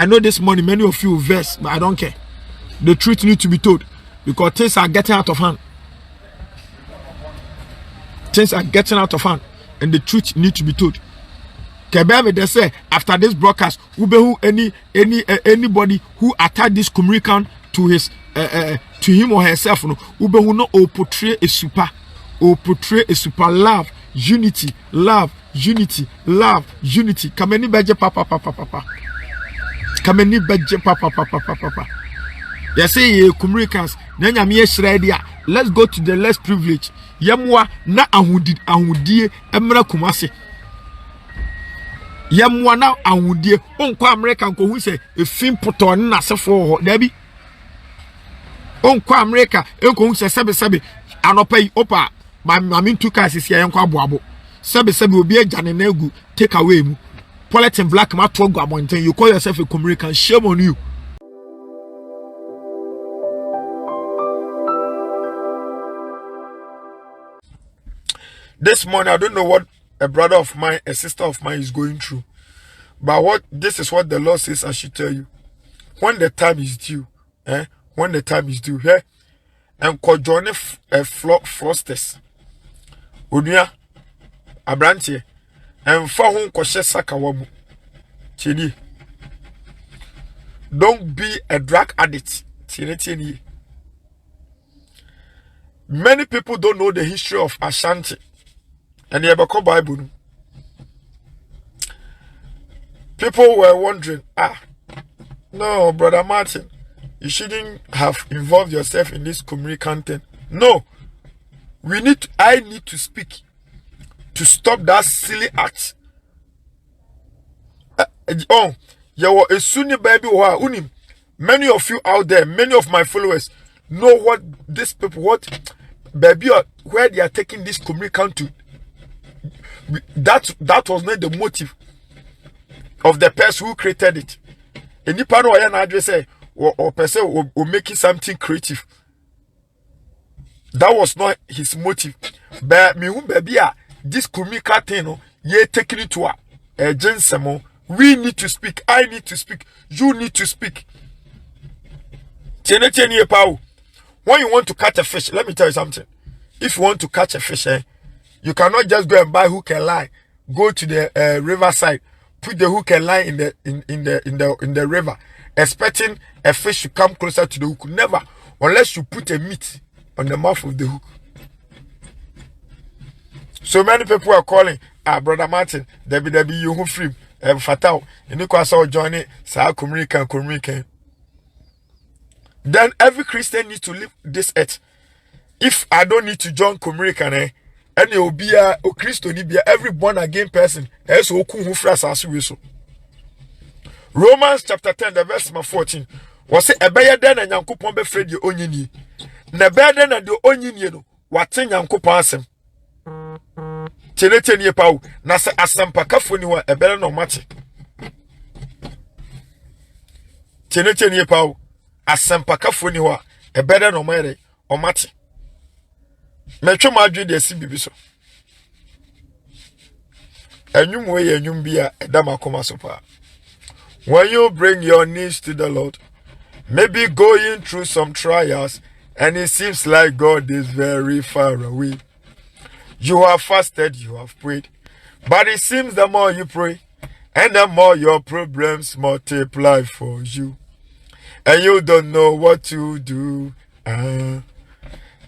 I know this morning many of you verse, but I don't care. The truth needs to be told because things are getting out of hand. Things are getting out of hand, and the truth needs to be told. Kebebe they say after this broadcast, anybody who attack this communicant to his to him or herself, no, ubehu no or portray a super love, unity, love, unity, love, unity. Kameni beje papa. Kameni beje papa. They say ye communicants, nanya miye shredia. Let's go to the less privileged. Yamwa na ahudie emra kumase. Yamwa na ahudie. Onkwa America nko hu se efim poto na sefo ho. Dabi. Onkwa America enko hu se sebe anopai opa mami ntuka sisi ya nkwa aboabo. Sebe obi agane na egu take away mu. Politin black ma to gu abonten. You call yourself a communicant, shame on you. This morning, I don't know what a brother of mine, a sister of mine is going through. But this is what the Lord says I should tell you. When the time is due, when the time is due, and ko join frosters. Unia, abrantie, and fa hun ko hye saka wamu. Tieni. Don't be a drug addict. Tieni. Many people don't know the history of Ashanti. And the Bible. People were wondering, no, Brother Martin, you shouldn't have involved yourself in this community thing. No, I need to speak to stop that silly act. You a Sunni baby unim. Many of you out there, many of my followers know what these people, baby, where they are taking this community to. That was not the motive of the person who created it. Any part of an address or person or making something creative. That was not his motive. But me baby, this communica thing, ye taking it to a gentleman. We need to speak. I need to speak. You need to speak. When you want to catch a fish, let me tell you something. If you want to catch a fish, you cannot just go and buy hook and line. Go to the riverside, put the hook and line in the river, expecting a fish to come closer to the hook. Never, unless you put a meat on the mouth of the hook. So many people are calling, Brother Martin, WW you free, fatal, and you saw joining sa communicant. Then every Christian needs to leave this earth. If I don't need to join communicant, and you be a Christian, every born again person. Romans chapter 10, the verse 14. Was it a better than a Yankupon befriend your onion? Na better than the onion, what's in Yankupasem? Teneten ye pau, Nasa Asampakafuni, a better no matter. Teneten ye pau, Asampakafuni, a better no matter, or matter. Metro Madrid, the CBB. And you way and you be a damakoma sopa. When you bring your knees to the Lord, maybe going through some trials, and it seems like God is very far away. You have fasted, you have prayed, but it seems the more you pray, and the more your problems multiply for you, and you don't know what to do.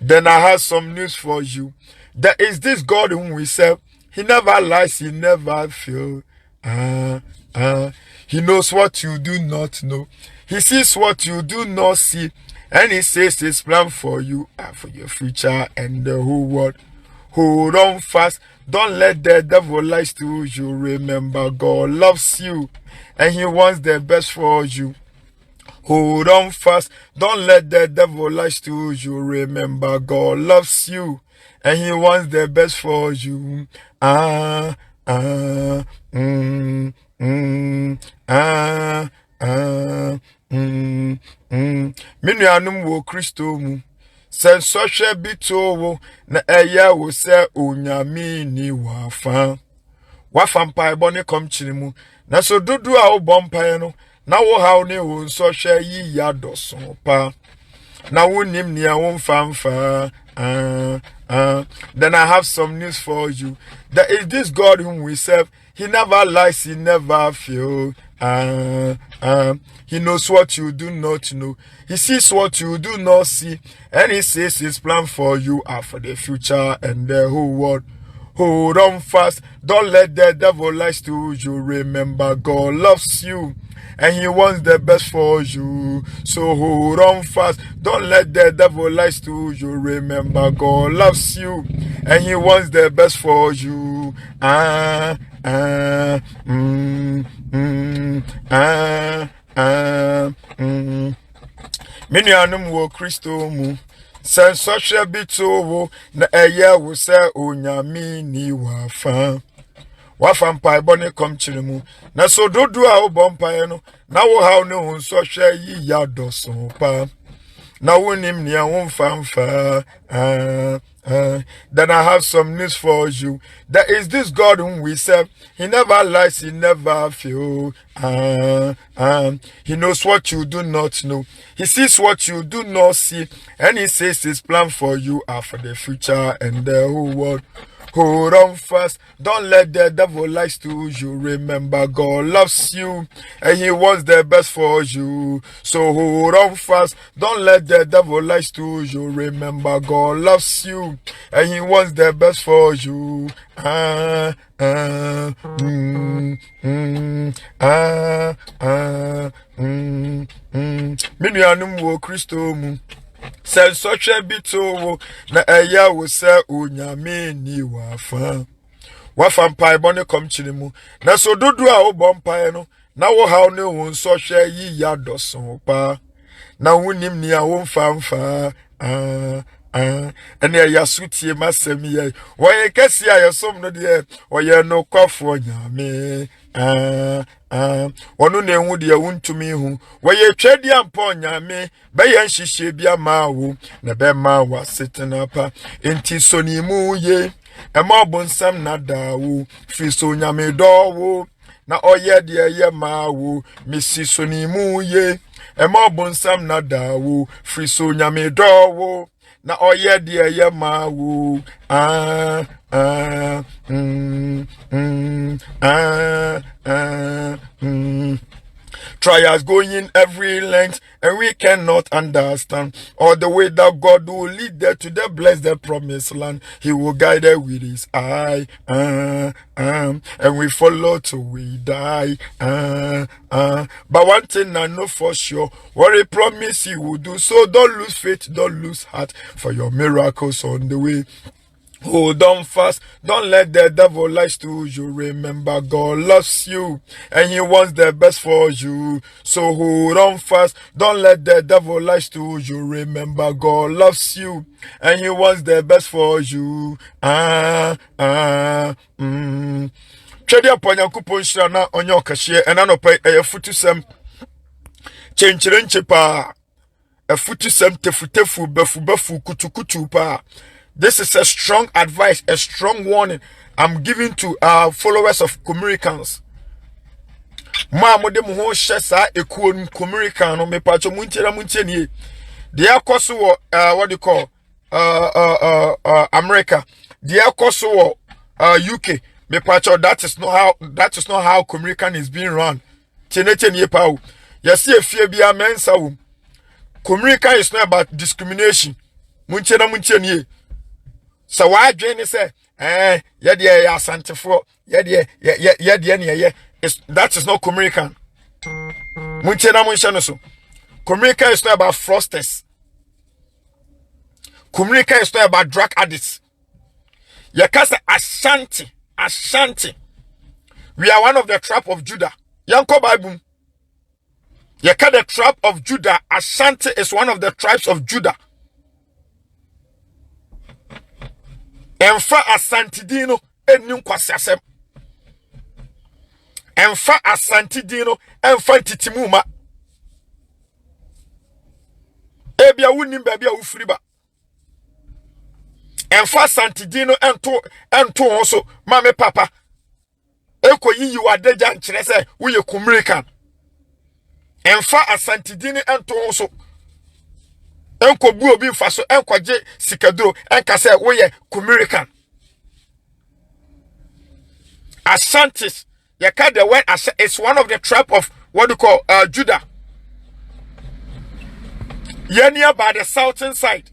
Then I have some news for you. There is this God whom we serve. He never lies, he never fails. He knows what you do not know. He sees what you do not see. And he says his plan for you and for your future and the whole world. Hold on fast. Don't let the devil lie to you. Remember, God loves you and he wants the best for you. Hold on fast. Don't let the devil lie to you. Remember, God loves you and he wants the best for you. Minuanum wo Kristo mu. Sen sohwe bitowo na eya wo se onyame ni wafa. Wafa mpa ebo ne kom kyiri mu. Na so dudu a wo bompa no na wo haw ne wo nso hwe yi ya doso pa na wonim nia wo mfamfa then I have some news for you. There is this God whom we serve. He never lies, he never fails. He knows what you do not know. He sees what you do not see. And he says his plan for you are for the future and the whole world. Hold on fast. Don't let the devil lie to you. Remember, God loves you. And he wants the best for you. So hold on fast. Don't let the devil lie to you. Remember, God loves you. And he wants the best for you. Minianum wo Christo mu. Sen social bito na eye wo se onyame ni wafa. Wafa mpa bone kom chire mu. Na so dodu a wo bompa no na wo haw ne ho so hwe yi ya doso pa. Na wonim nia wo mfamfa. Then I have some news for you. There is this God whom we serve. He never lies, he never fails. He knows what you do not know. He sees what you do not see. And he says his plan for you are for the future and the whole world. Hold on fast. Don't let the devil lie to you. Remember, God loves you and he wants the best for you. So hold on fast. Don't let the devil lie to you. Remember, God loves you and he wants the best for you. Minianum wo Christo mu. Sen soche bito na eya wo se onyame ni wafa. Wafa mpa bone kom chiri mu. Na so dodu a wo bompa no na wo haw ne wo nso hwe yi ya doso pa. Na wonim ni a wo mfamfa. Ene ya sutie masem ye. Wo ye kesi a yesom no de wo ye no kwafo nyame. Onu na enwu de wuntumi hu wo ye twedi ampo nyame be ye nhihye bia ma wo na be ma wa setena pa enti soni mu ye e ma obonsam na dawo fi so nyame do wo na oye de ye ma wo misi soni mu ye e ma obonsam na dawo fi so nyame do wo na oye de ye ma wo Trials going in every length, and we cannot understand all the way that God will lead them to the blessed promised land. He will guide them with his eye, and we follow till we die. But one thing I know for sure, what he promised he will do. So don't lose faith, don't lose heart, for your miracles on the way. Hold on fast. Don't let the devil lie to you. Remember, God loves you and he wants the best for you. So hold on fast. Don't let the devil lie to you. Remember, God loves you and he wants the best for you. Chedi aponya kupon shira na onyo kashie enanope futusem chenchirenche pa futusem tefutefu befu kutukutu pa. This is a strong advice, a strong warning I'm giving to our followers of Communicans. Ma mode mo ho hye sa ekuo Communican no me pacho muntieni. They are cost what do you call America. They are cost UK. Me pacho that is not how Communican is being run. Tieni pa o. Yes see efie bia mensa wo. Communican is not about discrimination. Muntieni. So why Jane say, that is not Communican. Communican is not about fraudsters. Communican is not about drug addicts. Yakasa Ashanti. We are one of the tribe of Judah. Yanko Bible. Yaka the tribe of Judah. Ashanti is one of the tribes of Judah. Emfa asantidino enim kwasiasem. Emfa asantidino emfa ntitimuma. Ebia wunim ba bia wufiri ba. Emfa asantidino ento hoso mame papa. Eko yiyi wadeja nkyere se wo ye Communican. Emfa asantidini ento so. Enko bu obi mfa so enkoje sikaduro enka se woye Kumirican. Asantis, yaka the word it's one of the tribe of what you call Judah. Near by the southern side.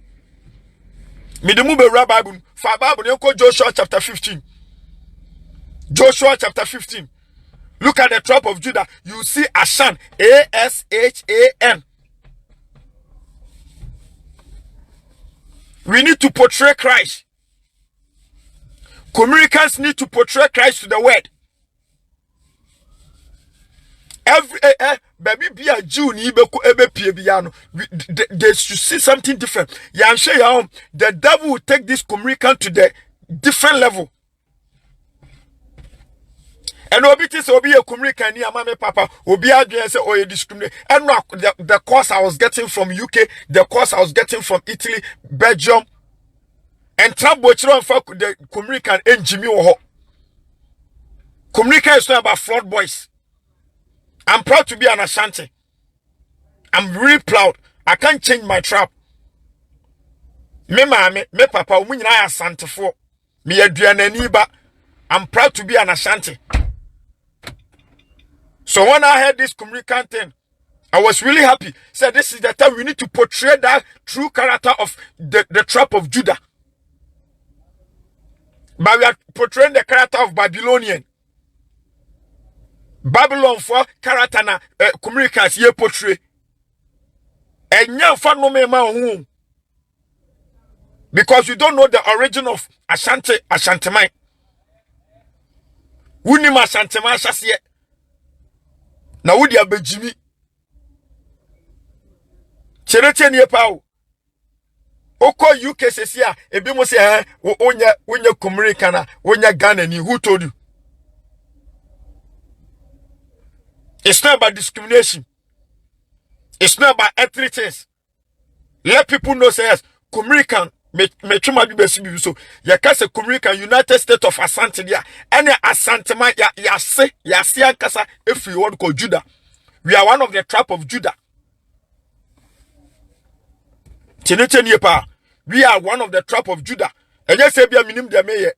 Midumube Rabbi fa Bible yoko Joshua chapter 15. Joshua chapter 15. Look at the tribe of Judah. You see Ashan. A-S-H-A-N. We need to portray Christ. Communicants need to portray Christ to the world. Every baby be a Jew ni beku ebe pie biano. They should see something different. The devil will take this communicant to the different level. And obitis obi a communicant ni amame papa obi adwen say oye discriminate. And the course I was getting from UK, the course I was getting from Italy, Belgium, and trouble for the communicant and Jimmy Oho. Communicant is not about fraud boys. I'm proud to be an Ashanti. I'm really proud. I can't change my trap. Me mama, me papa, we na Asante for. Me aduane ni ba. I'm proud to be an Ashanti. So when I heard this communicant thing, I was really happy. Said this is the time we need to portray that true character of the tribe of Judah. But we are portraying the character of Babylonian. Babylon for character na communicants ye portray. Enya no me ma because you don't know the origin of Ashantimai. Wuni ma Ashantimai Ashasiye. Na wudi abejimi. Chere ni epa. Oko UK sesia ebi mo se onya Communicant onya Ghana ni who told you? It's not about discrimination. It's not about ethnic things. Let people know say yes, Communicant me chuma bi besi so. Ya ka se Communicant United States of Asante dia. Any Asante man ya se ankasa efi what called Judah. We are one of the tribe of Judah. We are one of the tribe of Judah. And yes, be a minimum de meye.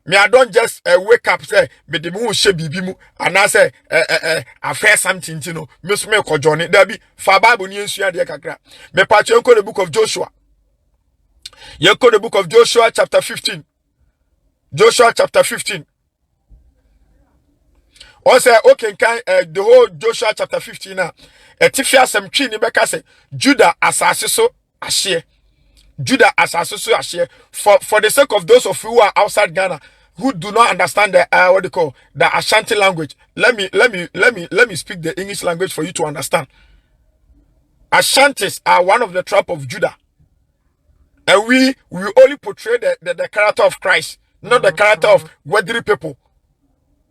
Me I don't just wake up say me de mu she bibi mu and I say I fear something you know. Me so me ko journey there be fa Bible ni ensua de kakra. Me pa chenko the book of Joshua. You go the book of Joshua chapter 15. Joshua chapter 15. O say okay kan the whole Joshua chapter 15 now. Etifia sem twi ni beka say Judah asase so ahye. Judah asase so ahye. For the sake of those of you who are outside Ghana who do not understand the what they call the Ashanti language, let me speak the English language for you to understand. Ashantis are one of the tribe of Judah. And we only portray the character of Christ, not the character of worldly people.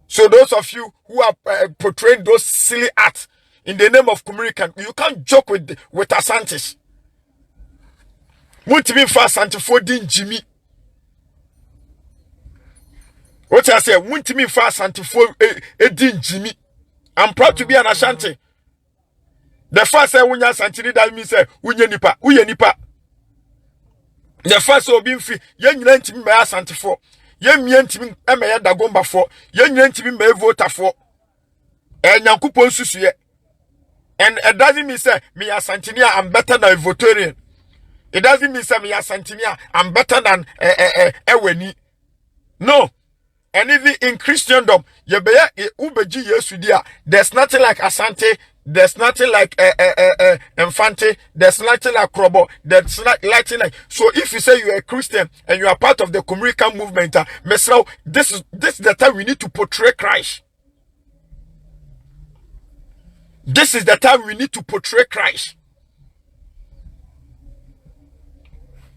So those of you who are portraying those silly acts in the name of Communicant, you can't joke with Asantis. Won't be fast Asante for din Jimmy. What I say, won't be fast Asante for din Jimmy. I'm proud to be an Ashanti. The first say when you Asante that means say uye nipa. The first will be free. Ye nyina ntimi me Asante for. Ye mie ntimi me ye dagomba for. Ye nyina ntimi me voter for. Nyankopon susuye. And it doesn't mean say me Asantini I'm better than a Voterian. It doesn't mean say me Asantini I'm better than Eweni. No. And even in Christendom, ubeji Yesu dia. There's nothing like Asante. There's nothing like Infante. There's nothing like Krobo. There's nothing like. So if you say you're a Christian and you are part of the Communicant movement, this is the time we need to portray Christ. This is the time we need to portray Christ.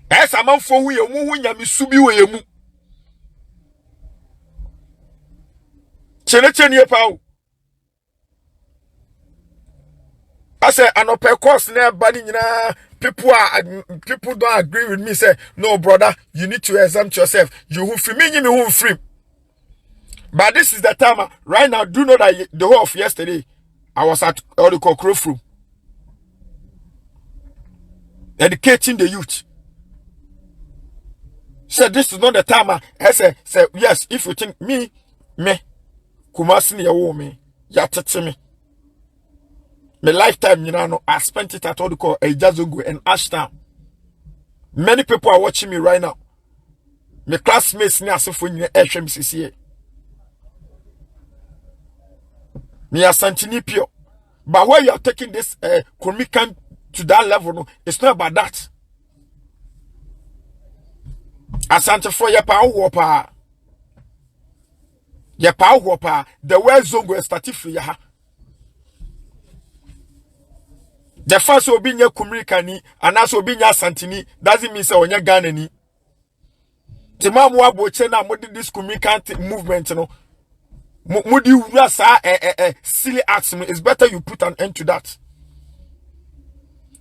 As a man for we yamisubi we I say, I know per course near body, people don't agree with me. Say, no, brother, you need to exempt yourself. You who free me, you who free. But this is the time right now. Do know that the whole of yesterday, I was at what they call Crowfroom, educating the youth. Said this is not the time. I said yes. If you think me, Kumasi ni yawo me, ya tete me. My lifetime, you know, I spent it at what they call Ejazongo and Ashtown. Many people are watching me right now. My classmates ni asefo ni HMCCA. Me asantini pure. But where you are taking this Kumikan to that level, no, it's not about that. Asante for your power whopa. Your power whopa. The way Zongo is starting for ya. The first will be your Kumrikani, and also will be your Santini, doesn't mean so on your Ghanani. The Mamwa Bochena, what did this Kumrikan movement, you know? Mudi Rasa, silly acts, it's better you put an end to that.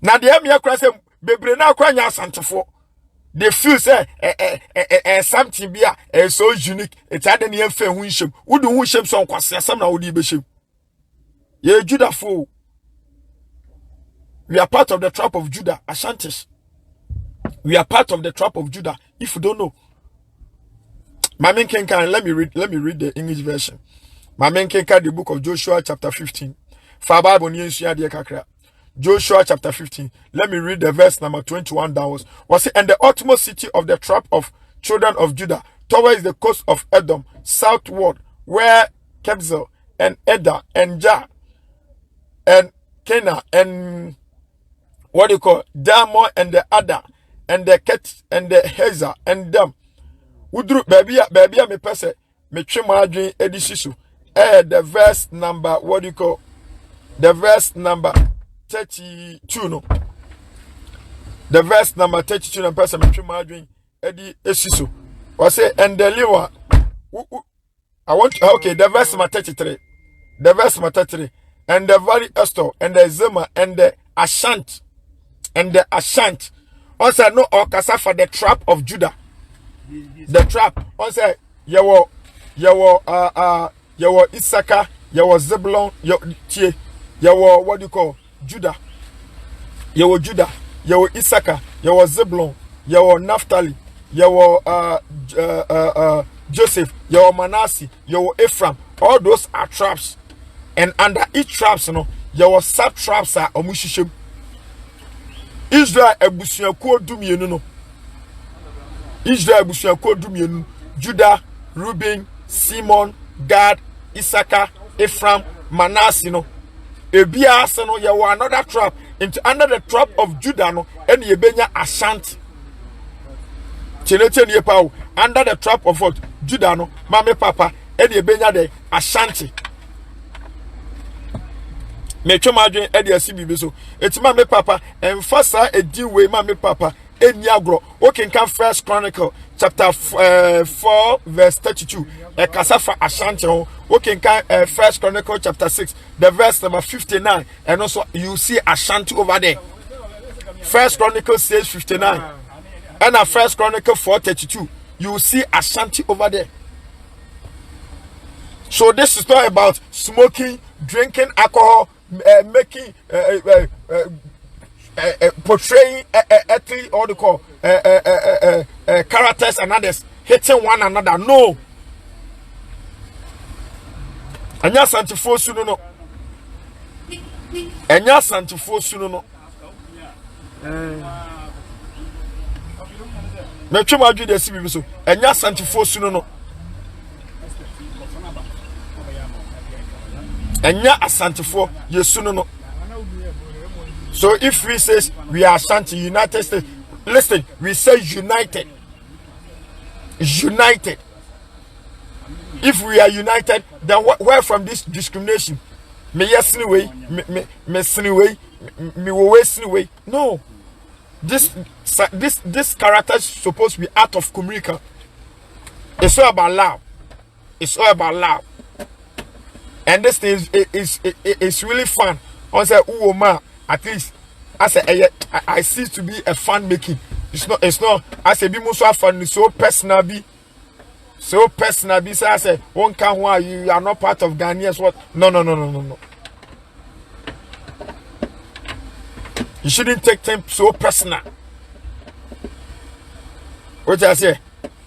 Now, the Emia Crass, Bebrena Crania Santafo. They feel say something be so unique. It's had any fair winship. Would do winship some quasi some now would be ship. Ye Judah fool. We are part of the trap of Judah, Ashantis. We are part of the trap of Judah. If you don't know. My main can let me read the English version. My main can the book of Joshua chapter 15. For Bible news here dear kakra. Joshua chapter 15. Let me read the verse number 21 downwards. Was it, and the utmost city of the tribe of children of Judah, towards the coast of Edom, southward, where Kebzel and Eda and Jah and Cana and what do you call Damon and the Ada and the Ket and the Hazer and them. Udru baby me pese me twimadwen edisisu. The verse number what do you call the verse number 32 no. The verse number 32 na person me twimadwen edi esisu. Was say and the liwa I want okay the verse number 33. The verse number 33 and the very Estor and the Zema and the Ashant and the Ashant. Also no okasa for the trap of Judah. The trap. Also yawo Issachar, yawo Zebulon, yawo what do you call Judah. Yawo Judah, yawo Issachar, yawo Zebulon, yawo Naphtali, yawo Joseph, yawo Manasseh, yawo Ephraim. All those are traps. And under each traps, you know, yawo sub traps are omushishem. Israel ebusuakuo dumienu no. Israel ebusuakuo dumienu. Judah, Reuben, Simon, Gad, Issachar, Ephraim, Manasseh no. Ebia ase no yawo another trap. Into under the trap of Judah no, and yebenya Ashanti. Chenete ni pa under the trap of what? Judah no, mame papa, and yebenya de Ashanti. Me chomadwen e de asibi so etima me papa emfasa edi we ma me papa eniagro okenkan First Chronicle chapter 4 verse 32 e kasafa Ashanti ho okenkan First Chronicle chapter 6 the verse number 59 and also you see Ashanti over there. First Chronicle says 59 and a First Chronicle 4:32 you see Ashanti over there. So this is not about smoking, drinking alcohol, making portraying all the call characters and others hating one another. No. Enya santifo sunu no. Enya santifo sunu no. Me twema adwe de sibi so. Enya santifo sunu no. Enya asantifo yesunu no. So if we say we are Ashanti United States, listen, we say united. United. If we are united, then where from this discrimination? Me yes anyway, me anyway, me always anyway. No. This character is supposed to be out of Kumrika. It's all about love. It's all about love. And this thing is really fun. I say, oh man, at least I say I see it to be a fun making. It's not. I say be so fun, so personal be. So personal be. So I say one can why you are not part of Ghanaians. What? No. You shouldn't take things so personal. What I say?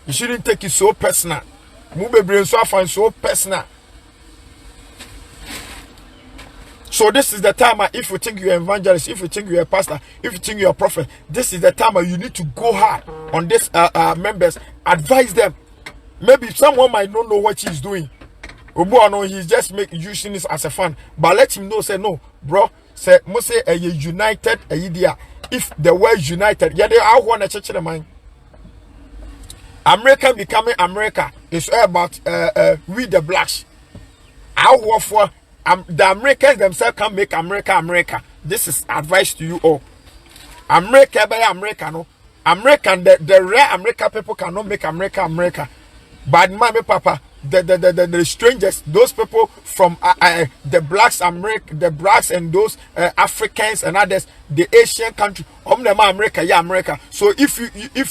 You shouldn't take it so personal. Move brain so far so personal. So this is the time if you think you're an evangelist, if you think you're a pastor, if you think you're a prophet, this is the time you need to go hard on these members. Advise them. Maybe someone might not know what he's doing. He's just using this as a fun. But let him know, say, no, bro, say, must say a united idea. If the word united, yeah, they are one a church in the mind. America becoming America is all about we the blacks. Our for the Americans themselves can make America America. This is advice to you all. America by America, no. American, the rare American people cannot make America America. But my papa, the strangers, those people from the blacks, the blacks and those Africans and others, the Asian country, America, yeah, America. So if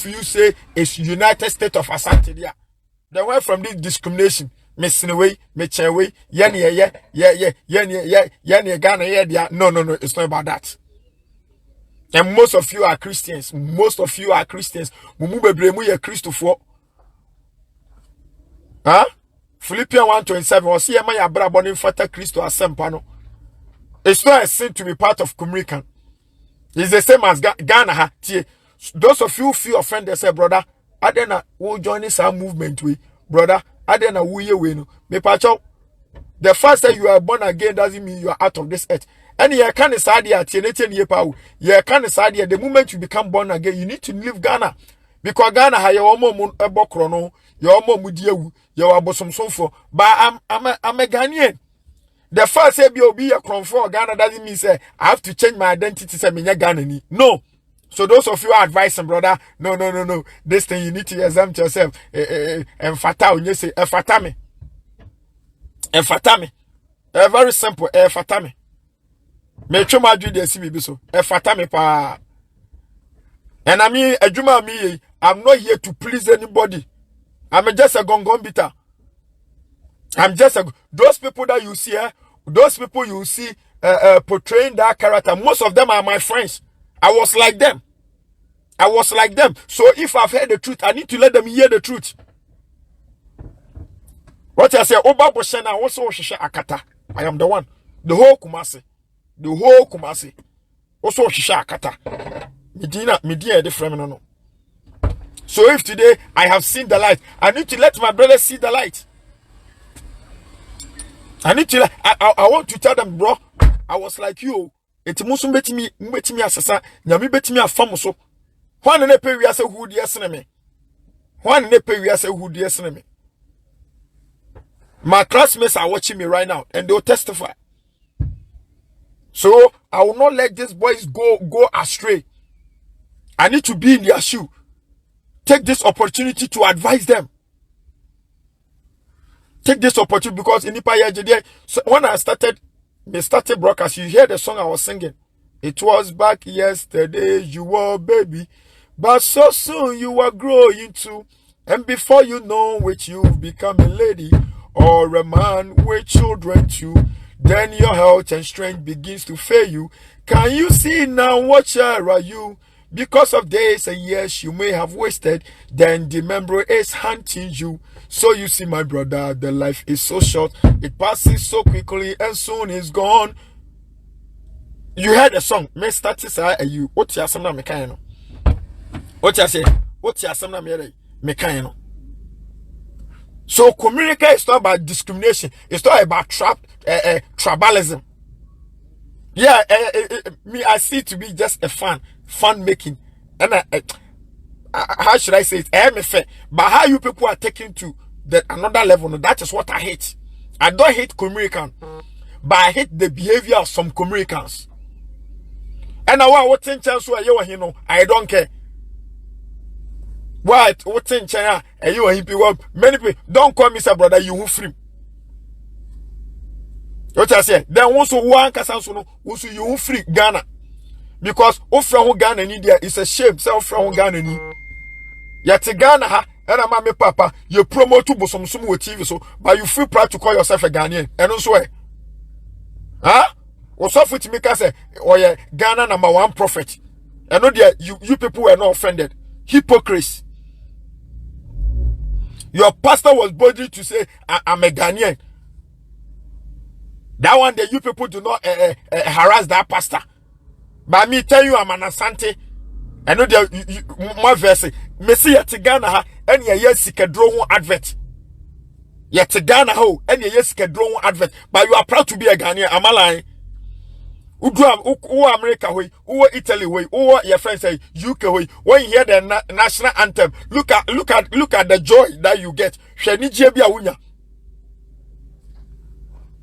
you say it's United States of Asante, yeah, they went from this discrimination. Missing away, making away, yeah, Ghana, yeah, no, it's not about that. And most of you are Christians. Most of you are Christians. Mumube bremu ye Christopher. Huh? Philippians 1:27. Or see ya bra born fata Christo asempano. It's not a sin to be part of Kumrikan. It's the same as Ghana. Those of you feel offended, say, brother, I didn't will join this movement we, brother. I didn't know we no. Me pacho. The fact that you are born again doesn't mean you are out of this earth. And you can't decide yet. You can't decide yet. The moment you become born again, you need to leave Ghana, because Ghana has your own bokrono, your own mudiu, your abosom for. But I'm a Ghanaian. The first say be a crown for Ghana doesn't mean say I have to change my identity. Say me Ghana. No. So those of you are advising, brother, no. This thing you need to exempt yourself. And fatal, you say, fatame. And fatame. Very simple, fatame. Me chuma do the CBB so. Fatame pa. And I mean, I'm not here to please anybody. I'm just a gongon bitter. I'm just those people that you see here, those people you see portraying that character, most of them are my friends. I was like them. So if I've heard the truth, I need to let them hear the truth. What I say, Oba Boshena also Shisha Akata. I am the one. The whole Kumasi. Also Shisha Akata. Medina different no. So if today I have seen the light, I need to let my brothers see the light. I want to tell them, bro, I was like you. It must bet me asasa, nyami bet me afam so. One ne pay we ase who the enemy. One ne pay we ase who the enemy. My classmates are watching me right now and they'll testify. So I will not let these boys go astray. I need to be in their shoe. Take this opportunity to advise them. Take this opportunity because in Ipa so when I started broadcast, you hear the song I was singing. It was back yesterday, you were a baby, but so soon you are growing too. And before you know it, you've become a lady or a man with children too. Then your health and strength begins to fail you. Can you see now what year are you? Because of days and years you may have wasted, then the memory is hunting you. So you see, my brother, the life is so short. It passes so quickly and soon is gone. You heard the song. Me start say you. What you asam na me kan no. What you say? What you asam na me kan no. So communicate is not about discrimination. It's not about tribalism. Yeah, me I see it to be just a fun making. And how should I say it? But how you people are taking to another level, that is what I hate. I don't hate Comerican, but I hate the behavior of some Comericans. And now what in chance where you know, I don't care. What in China and you are many people don't call me say brother, you who free. What I say, then also one casanso also you free Ghana. Because Ofra Ghana in India is a shame, say Ofra Ghana ni. Yet Ghana ha, and I'm a papa, you promote to some TV so, but you feel proud to call yourself a Ghanaian. And also, huh? What's with me say or yeah Ghana #1 prophet. I know that you people were not offended. Hypocrites. Your pastor was bold to say I'm a Ghanaian. That one that you people do not harass that pastor. But me tell you I'm an Asante. I know that my verse. Me see at Ghana ha any yes sikadro advert. Yet Ghana ho any yes sikadro advert. But you are proud to be a Ghanaian. Am I lying? Who America way, who Italy way, who your friends say UK way. When you hear the national anthem, look at the joy that you get. Sheni jebi awunya.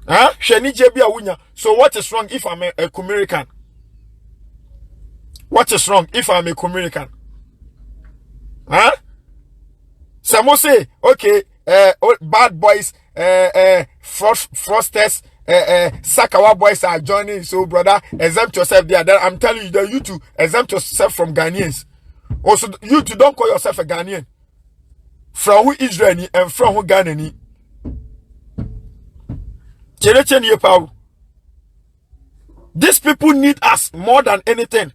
Huh? Sheni jebi awunya. So what is wrong if I'm a Kumerican? What is wrong if I'm a Kumerican? Huh? Some say, okay, bad boys, frosters, Sakawa boys are joining. So, brother, exempt yourself there. Then I'm telling you that you to exempt yourself from Ghanaians. Also, you two don't call yourself a Ghanaian. From who Israeli and from who Ghanaian. These people need us more than anything.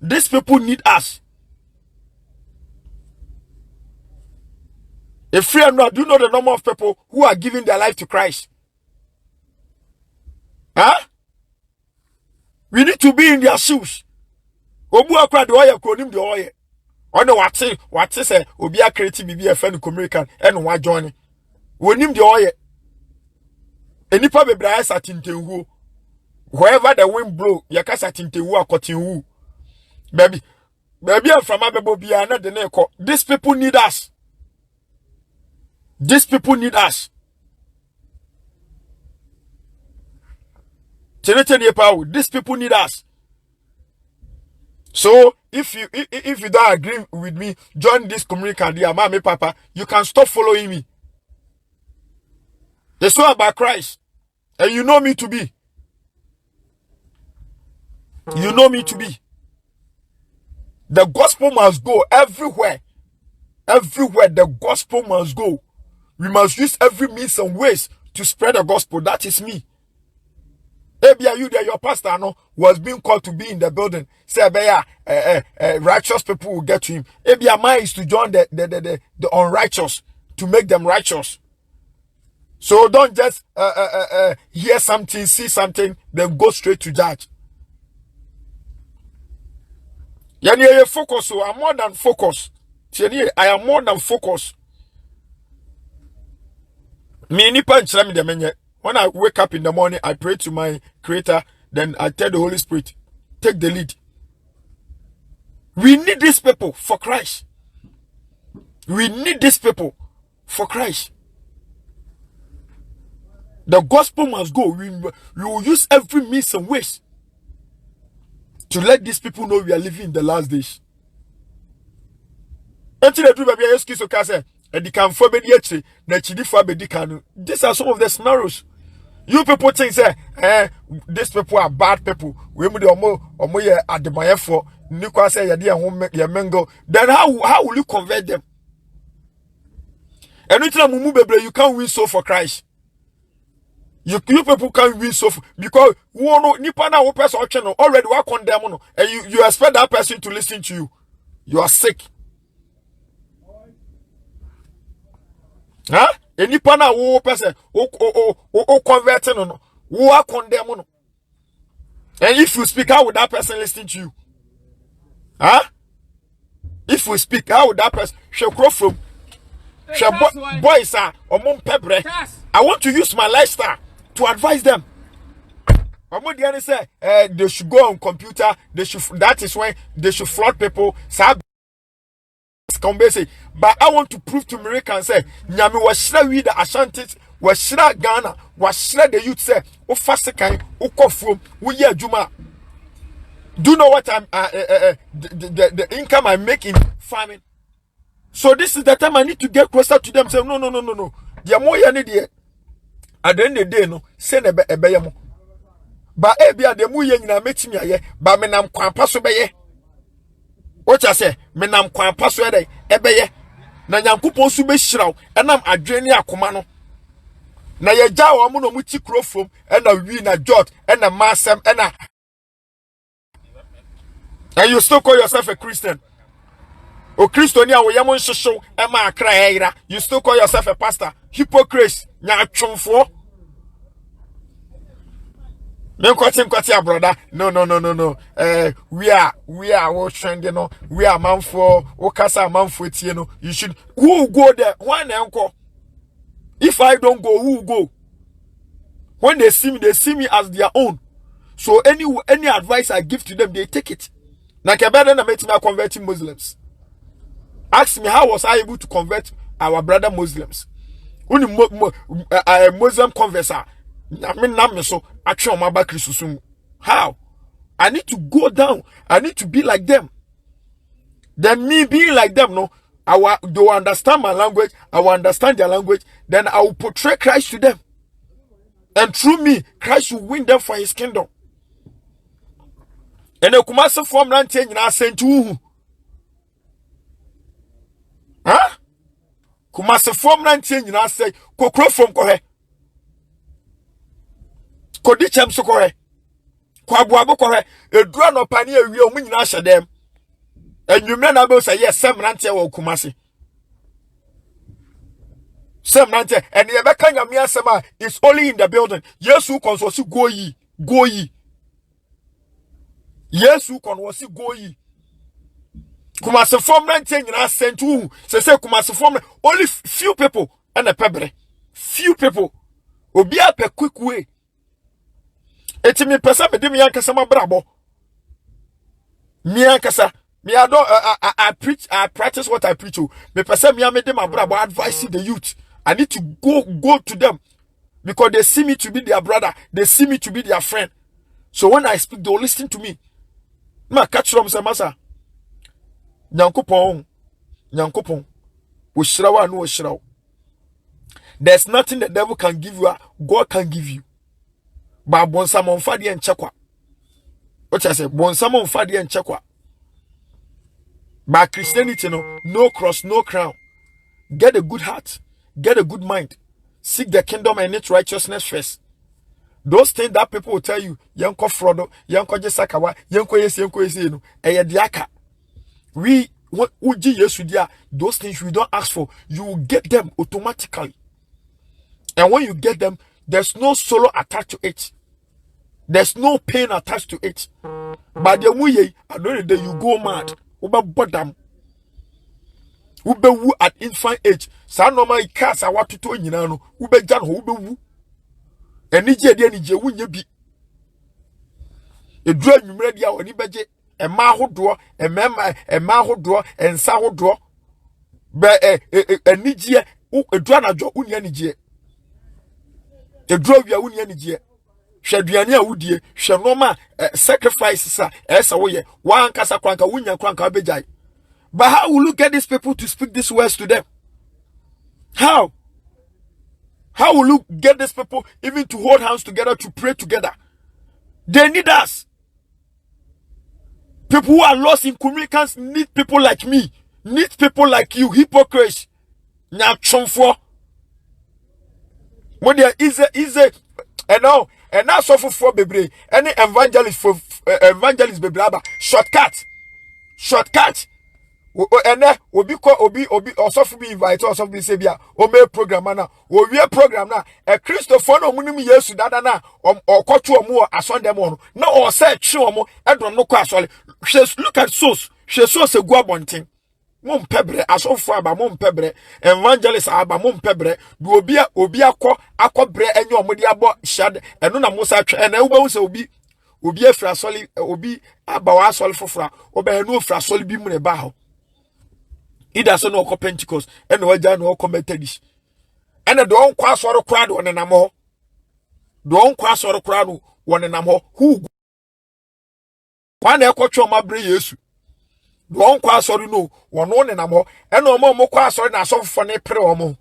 These people need us. If free and do you know the number of people who are giving their life to Christ? Huh? We need to be in their shoes. Obu akwa de oye kronim de oye. Ono what say obi akreti bibi e fan American and wa join. Wonim de oye. Enipa bebra asa tintenhu. Wherever the wind blow, yakasa tintenhu akotinhu. Baby am from abebo bia na de na ekọ. These people need us. These people need us. These people need us. So if you don't agree with me, join this community, Mama Papa, you can stop following me. They swear about Christ. And you know me to be. You know me to be. The gospel must go everywhere. Everywhere the gospel must go. We must use every means and ways to spread the gospel. That is me. Maybe you there, your pastor no was being called to be in the building. Say, righteous people will get to him. Maybe mine is to join the unrighteous to make them righteous. So don't just hear something, see something, then go straight to judge. Yani focus. So I'm more than focus. I am more than focus. Me nipa nchira me de menye. When I wake up in the morning, I pray to my Creator. Then I tell the Holy Spirit, take the lead. We need these people for Christ. We need these people for Christ. The gospel must go. We will use every means and ways to let these people know we are living in the last days. These are some of the scenarios. You people think say, these people are bad people. We must admire for then how will you convert them? And you can't win soul for Christ. You people can't win soul because person already work on them, and you expect that person to listen to you. You are sick. Huh? Any pana who person converting no who are condemn no. And if you speak, how would that person listen to you? Huh? If we speak, how would that person grow from boys are or mom pebre? I want to use my lifestyle to advise them. Say they should go on computer, that is when they should flood people. But I want to prove to Americans say Nyami was we the Ashantis, was Ghana, was the youth say, O Fasikan, O Kofum, we ye Juma. Do you know what I'm the income I make in farming? So this is the time I need to get closer to them. Say no. They are more than there. At the end of the day, no, send a bayamo. But ebia the mu ye nyina metimi aye, but me nam kwan paso beye. What I say, me nam kwan paso ebeye. Na Nyankopon su be hyiraw, enam adwene akoma no. na ye ja wo mo no mu ti krofom e na wi na jot e na masem e na, and you still call yourself a Christian. O Christian ya wo yam nhwehwew e ma akra era. You still call yourself a pastor. Hypocrite nya twomfo. Men kwati brother. No. We are all trending no. We are man for o kasa man for tie no. You should who go there? One enko. If I don't go, who go? When they see me as their own. So any advice I give to them, they take it. Na kebede na meti na converting Muslims. Ask me how was I able to convert our brother Muslims? Uni Muslim converser. So how? I need to go down. I need to be like them. Then me being like them, no, they will understand my language. I will understand their language. Then I will portray Christ to them. And through me, Christ will win them for his kingdom. And the Kumasi form ranting in our sent to huh? Kumasi form ranting in our say, Kokro from Kohe. Kodichem so Kohe. Kwabuabo Kohe. A drone of Pania, we are winning us them. And you may not say, yes, some ranting or Kumasi. Some ranting, and the other kind of Miasama is only in the building. Yes, who can so go ye. Yes, who can was go ye. Kumasi form ranting in our sent to say Kumasi form only few people and a pebble. Few people will be up a quick way. It's me person, but me yankasama brabo. Me yankasa. Me I don't I preach, I practice what I preach to. Me person me made them brabo advising the youth. I need to go to them because they see me to be their brother. They see me to be their friend. So when I speak, they'll listen to me. Ma catch from masa. Nyankopon. Ushrawa no ushraw. There's nothing the devil can give you, God can give you. But bonsama mfadi en chekwa. What I say, bonsama mfadi en chekwa. But Christianity, no cross, no crown. Get a good heart. Get a good mind. Seek the kingdom and its righteousness first. Those things that people will tell you, yanko frodo, yanko jesakawa, yanko yes, no, diaka. We uji yesudia, those things we don't ask for, you will get them automatically. And when you get them, there's no sorrow attached to it. There's no pain attached to it. But the way I know that you go mad, uba bodam. Ube wu at infant age. Sa normal ikasa watu to nyina no. Ube jan ho ube wu. Enije de enije wu nye bi. Edura nwumre dia oni beje. Ema hodo, ema hodo, ensa hodo. Be enije edura na jo uni enije. Edura wi a uni enije. Hweduane a wudie, hwe normal sacrifices a esa wo ye. Wan kasa kwanka wunya kwanka obejai. But how will you get these people to speak these words to them? How? How will you get these people even to hold hands together to pray together? They need us. People who are lost in communicants need people like me. Need people like you, hypocrites. Nyachomfo. When there is and now suffer for bebre. Any evangelist for evangelist bebraba. Shortcut. Ene obi osofu be invite osofu be say bia o me program na o wie program na e Christopher no munim Yesu dada na okoto omo asonde mo no na o say twe omo edon no kwa asole. Look at source she source egu abonten mo mpebre asofu aba mo mpebre evangelist aba mo mpebre du obi akobre enye omo de abo shade eno na mo sa twe ene wo be say obi afra sole obi aba wa sole fofora obehanu ofra sole bi mu ne ba ho. Either so no Pentecost and no Jan or Methodist. And the don't cross or a crowd on an amo. Don't cross or a crowd one an amo. Who one echo my bray yesu. Don't cross or no one an amo. And no more cross or na so funny pre-omo.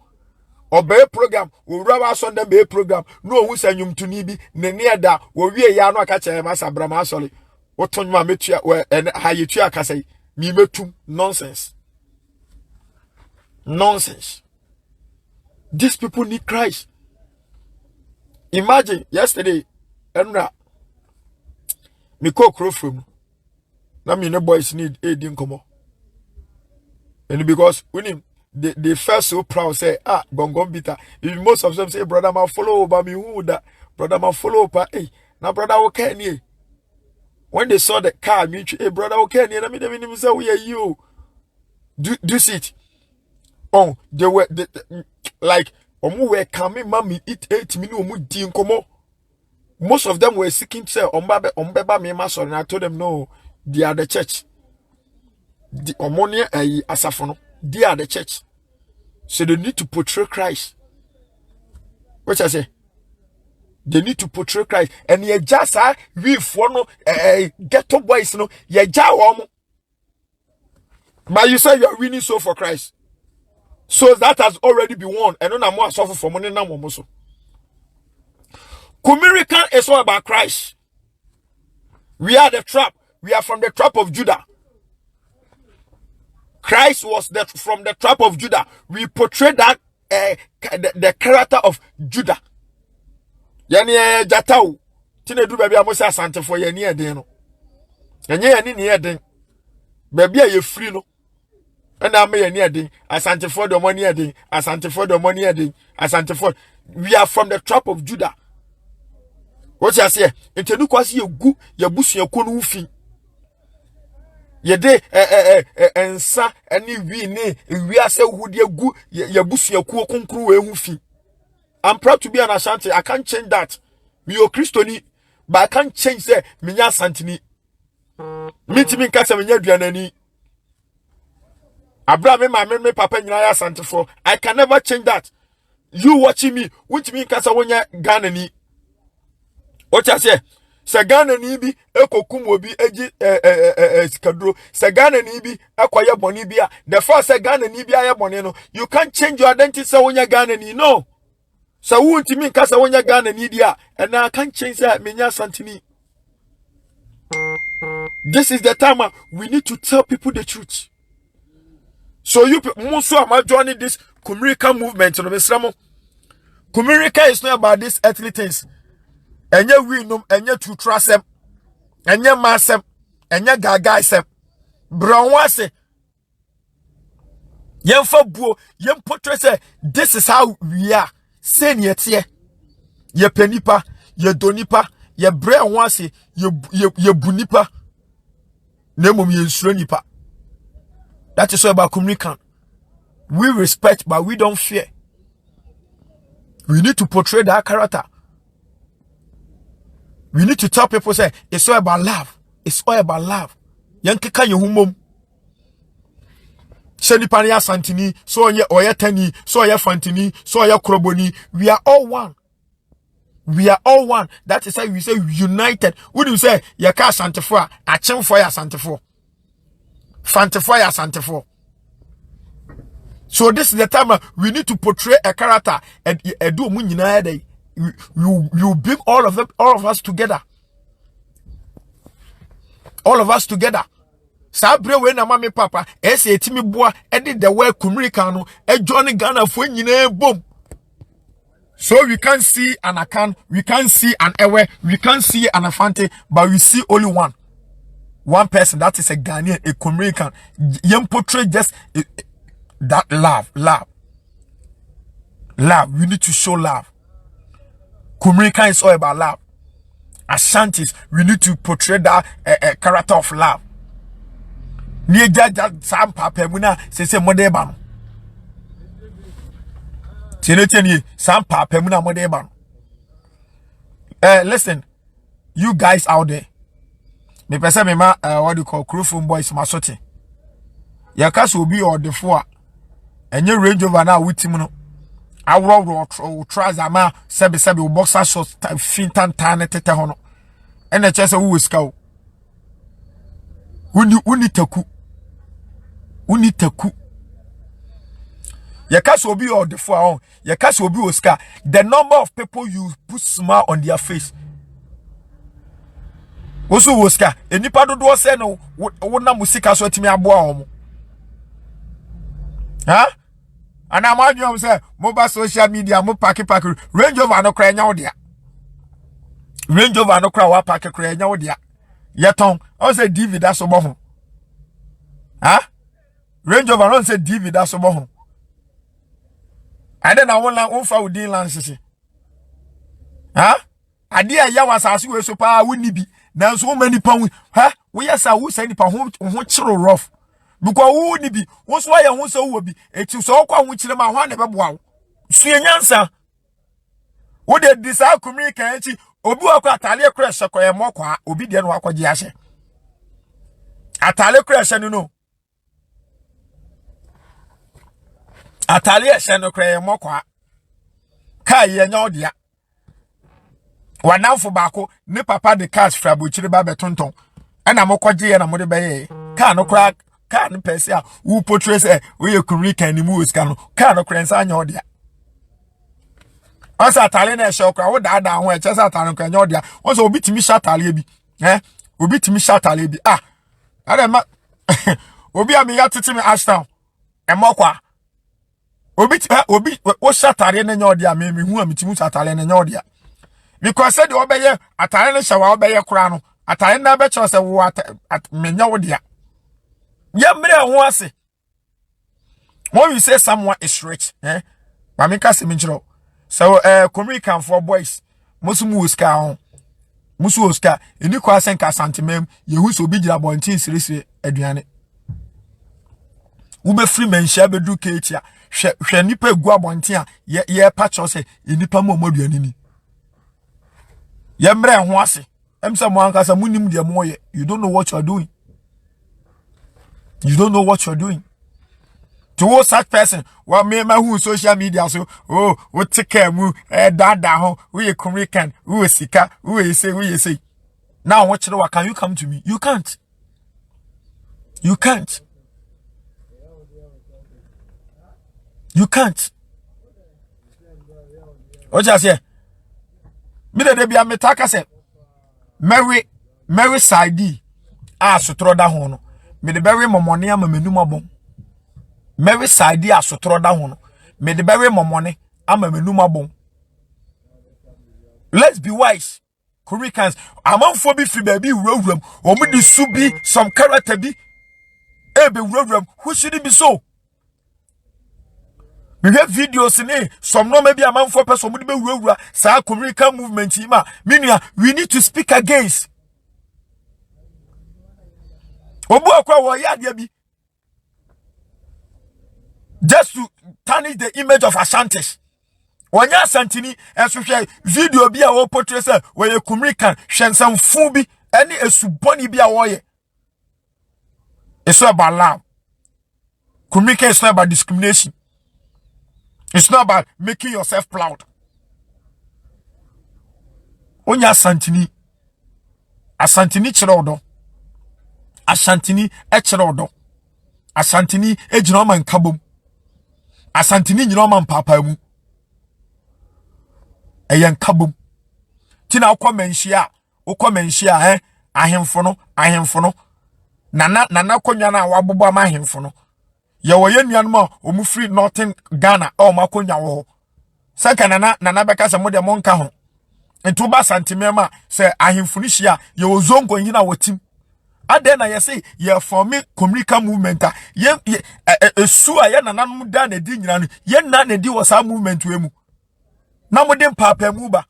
Or bay program will rub us on the bay program. No who send you to Nibi, near that, where we are no catch a massa bramasoli. What on my metia and how you can say, me metum nonsense. Nonsense. These people need Christ. Imagine yesterday, Enra, me cook from. Now me no boys need a dinkomo. And because when they felt so proud, say, gongon bitter. If most of them say, brother, ma follow over me, who that? Brother, ma follow over, hey, now brother, okay, nie. When they saw the car, me, hey, brother, okay, nie, I mean, say, we are you. Do see it. Oh, they were, like, were coming, mommy, eat 8 minutes, dinkomo. Most of them were seeking to say, Ombeba me maso, and I told them, no, they are the church. The Omonia Asafono, they are the church. So they need to portray Christ. What I say? They need to portray Christ. And ye just we follow ghetto boys, no, ye ja. But you say you're winning soul for Christ. So that has already been won. And no more suffer for money now more so. Kumirikan is all about Christ. We are the trap. We are from the trap of Judah. Christ was from the trap of Judah. We portray that the character of Judah. Yani jatau. Tine du baby amosa asante for yani eden no. Enye yani ni eden. Baby a ye free no. And am yani eden. Asante for the money eden. Asante for the money eden. Asante for. We are from the trap of Judah. What you say? Intenu kwasi ye gu ye busu ye konu ufi. Ye de ensa eni wi ne wi ase hudie gu ye busu ye ku konkru we hufi. I'm proud to be an Ashanti. I can't change that. Me o Christoni, but I can't change the minya santini. Miti min kasa minya duanani. Abraham me papa nyina ya santi for. I can never change that. You watching me, which mean kasa wonya Ghana ni. What I say? Se Ghana ni bi ekokum obi eji skadro. Se Ghana ni bi ekoye boni bia. The first se Ghana ni bi aye boni no. You can't change your identity se wonya Ghana ni. No. So won't mean kasa wonya Ghana ni dia. And I can't change that minya santini. This is the time we need to tell people the truth. So you most am joining this Kumirikan movement. Kumirikan is not about these earthly things. Enye winum, enye tutrasem, enye masem, enye gagaisem. Brownwase. Yen for buo, yen portray say this is how we are. Say ye ye penipa, ye donipa, ye brownwase, ye bunipa. Nemum ye nsronipa. That is all about Kumirikan. We respect, but we don't fear. We need to portray that character. We need to tell people, say, it's all about love. It's all about love. Yankeka yehumom. Senipania santini, so ye oyetani, so ye fantini, so ye kroboni. We are all one. We are all one. That is why we say united. When you say, yaka santifo, achem for ya santifo. Fantifo ya santifo. So this is the time we need to portray a character and do munyina day. You bring all of us together. All of us together. Sabre we na mama papa ese etimi boa edit the way Kumirikan no e join Ghana for nyina boom. So we can see an Akan, we can see an Ewe, we can see an Afante, but we see only one person. That is a Ghanaian, a Kumirikan. Young portray just that love. We need to show love. Kumirikan is all about love. Ashantis, we need to portray that character of love. Niye jaja sampa pemuna se modeba no. Tiene sampa pemuna modeba no. Listen, you guys out there. Me pese me ma what do you call crew phone boys masote. Yakasa obi or the four. Enye Range Rover na wutim no. Awro trouser ma sebe boxer shorts fintan tan tete hono. Ene chese wo ska wo. Uni taku. Yakasa obi or the four. Yakasa obi oska. The number of people you put smile on their face. Osu oska. Enipa dodo se no wona musika so timi aboa omo. Huh? And I'm arguing say mobile social media mo pack Range Rover no kra nya wo dia. Range Rover no kra wa park kra nya wo dia. Yeton, on say DV da so bo. Huh? Range Rover on say DV da so bo. And then I won fa within land sisi. Huh? Ade ya wasase we so pa woni bi. Na so many pound, huh? We yesa wo say nipa ho chiro rough. Because who ni bi, wo so ya ho so wo bi. Eti so kwa ho chire ma ho na be boa wo. Sue nyansa. Wo de disa kumiri kan echi, obi wa kwa atale kra hye koye mokwa, obi de no akwaje ahye. Atale kra hye no. Atale hye no kra mokwa. Kai ye nya odia. Wanamfo baako ne papa de cash fra bochire ba betonton. Ana mokwaje ye na mo de beye. Ka no kra ka no pese a wo portray say we ye kumiri kan ni mu osika no. Ka no kra nsa nya odia. Asa atale na ehye okra wo da ho eche sa atale kan nya odia. Won so obi timi sha atale bi. Obi timi sha atale bi. Ada ma obi am ya tete me Ashtown. Emokwa. Obi wo sha atale na nya odia me hu am timi sha atale na nya odia. Because said obeye atare ne hyewa obeye kura no atare na be cho se wo menya wo dia ye mre ho ase when you say someone is rich ma me ka se me chiro so Comerican for boys musu uska ho musu uska eni kwa senka santimem ye hu so bi gira bontin sirisire aduane wo be free menhia bedu ketia hwe nipa egu abontin a ye pa cho se enipa mo aduane ni Yemre ho ase. Emse mo ankasa munim de mo ye. You don't know what you are doing. You don't know what you are doing. To such person, what me ma who social media so, oh, what take care mu, dada ho, we Comerican, we sika, we say. Now what you know, can you come to me? You can't. You can't. You can't. What you say? Me de bia metaka se Mary side sotro da ho no me de bewe momone ama menum abon Mary side sotro da ho no me de bewe momone ama menum abon. Let's be wise. Comericans amanfo bi fi ba bi wurawuram omo di su bi some character bi be wurawuram who should it be so? We have videos in some no maybe a man for person would be wura sa Comerican movement ima meaning we need to speak against obu akwa wo ya dia bi just to tarnish the image of Ashantis. Onya Asantini ehwehwe video bi a wo portray say we Comerican hwensam fu bi ene esuboni bi a wo ye. It's not about love. Comerican is not about discrimination. It's not about making yourself proud. Onya Asantini chirodo. Asantini chirodo. Asantini ejino man kabom. Asantini nyino man papa mu. Eyen kabom. Tina okwa menhia ahemfo no. Nana konwa na wabobo am ahemfo no. Ye wo ye nuan ma omu free Northern Ghana o makonya wo saka nana beka se mo de mo nka ho entu ba santimema se ahemfuni hia ye wo zongo nyina wotim ade na ye say ye form Comerican movement ye esu a ye nananom da na di nyina no ye na di wo sa movement we mu na mo de papa mu ba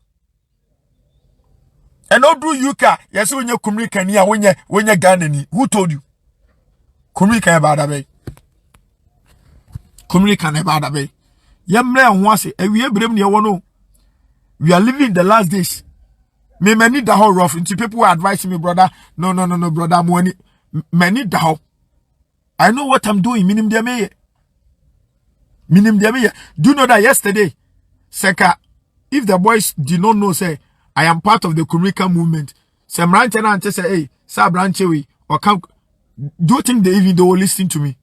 enodu yuka ye say onye Comerican ni a wonye Ghana ni. Who told you? Comerican ba da be Comerican about that way. Yemre and once a we brem near one. We are living the last days. Me many the whole rough into people who advise me, brother. No, brother. Many the whole. I know what I'm doing. Minim de me. Do you know that yesterday, Seka, if the boys did not know, say, I am part of the Comerican movement. Some branch and say, hey, sa branch we or come. Do you think they will listen to me?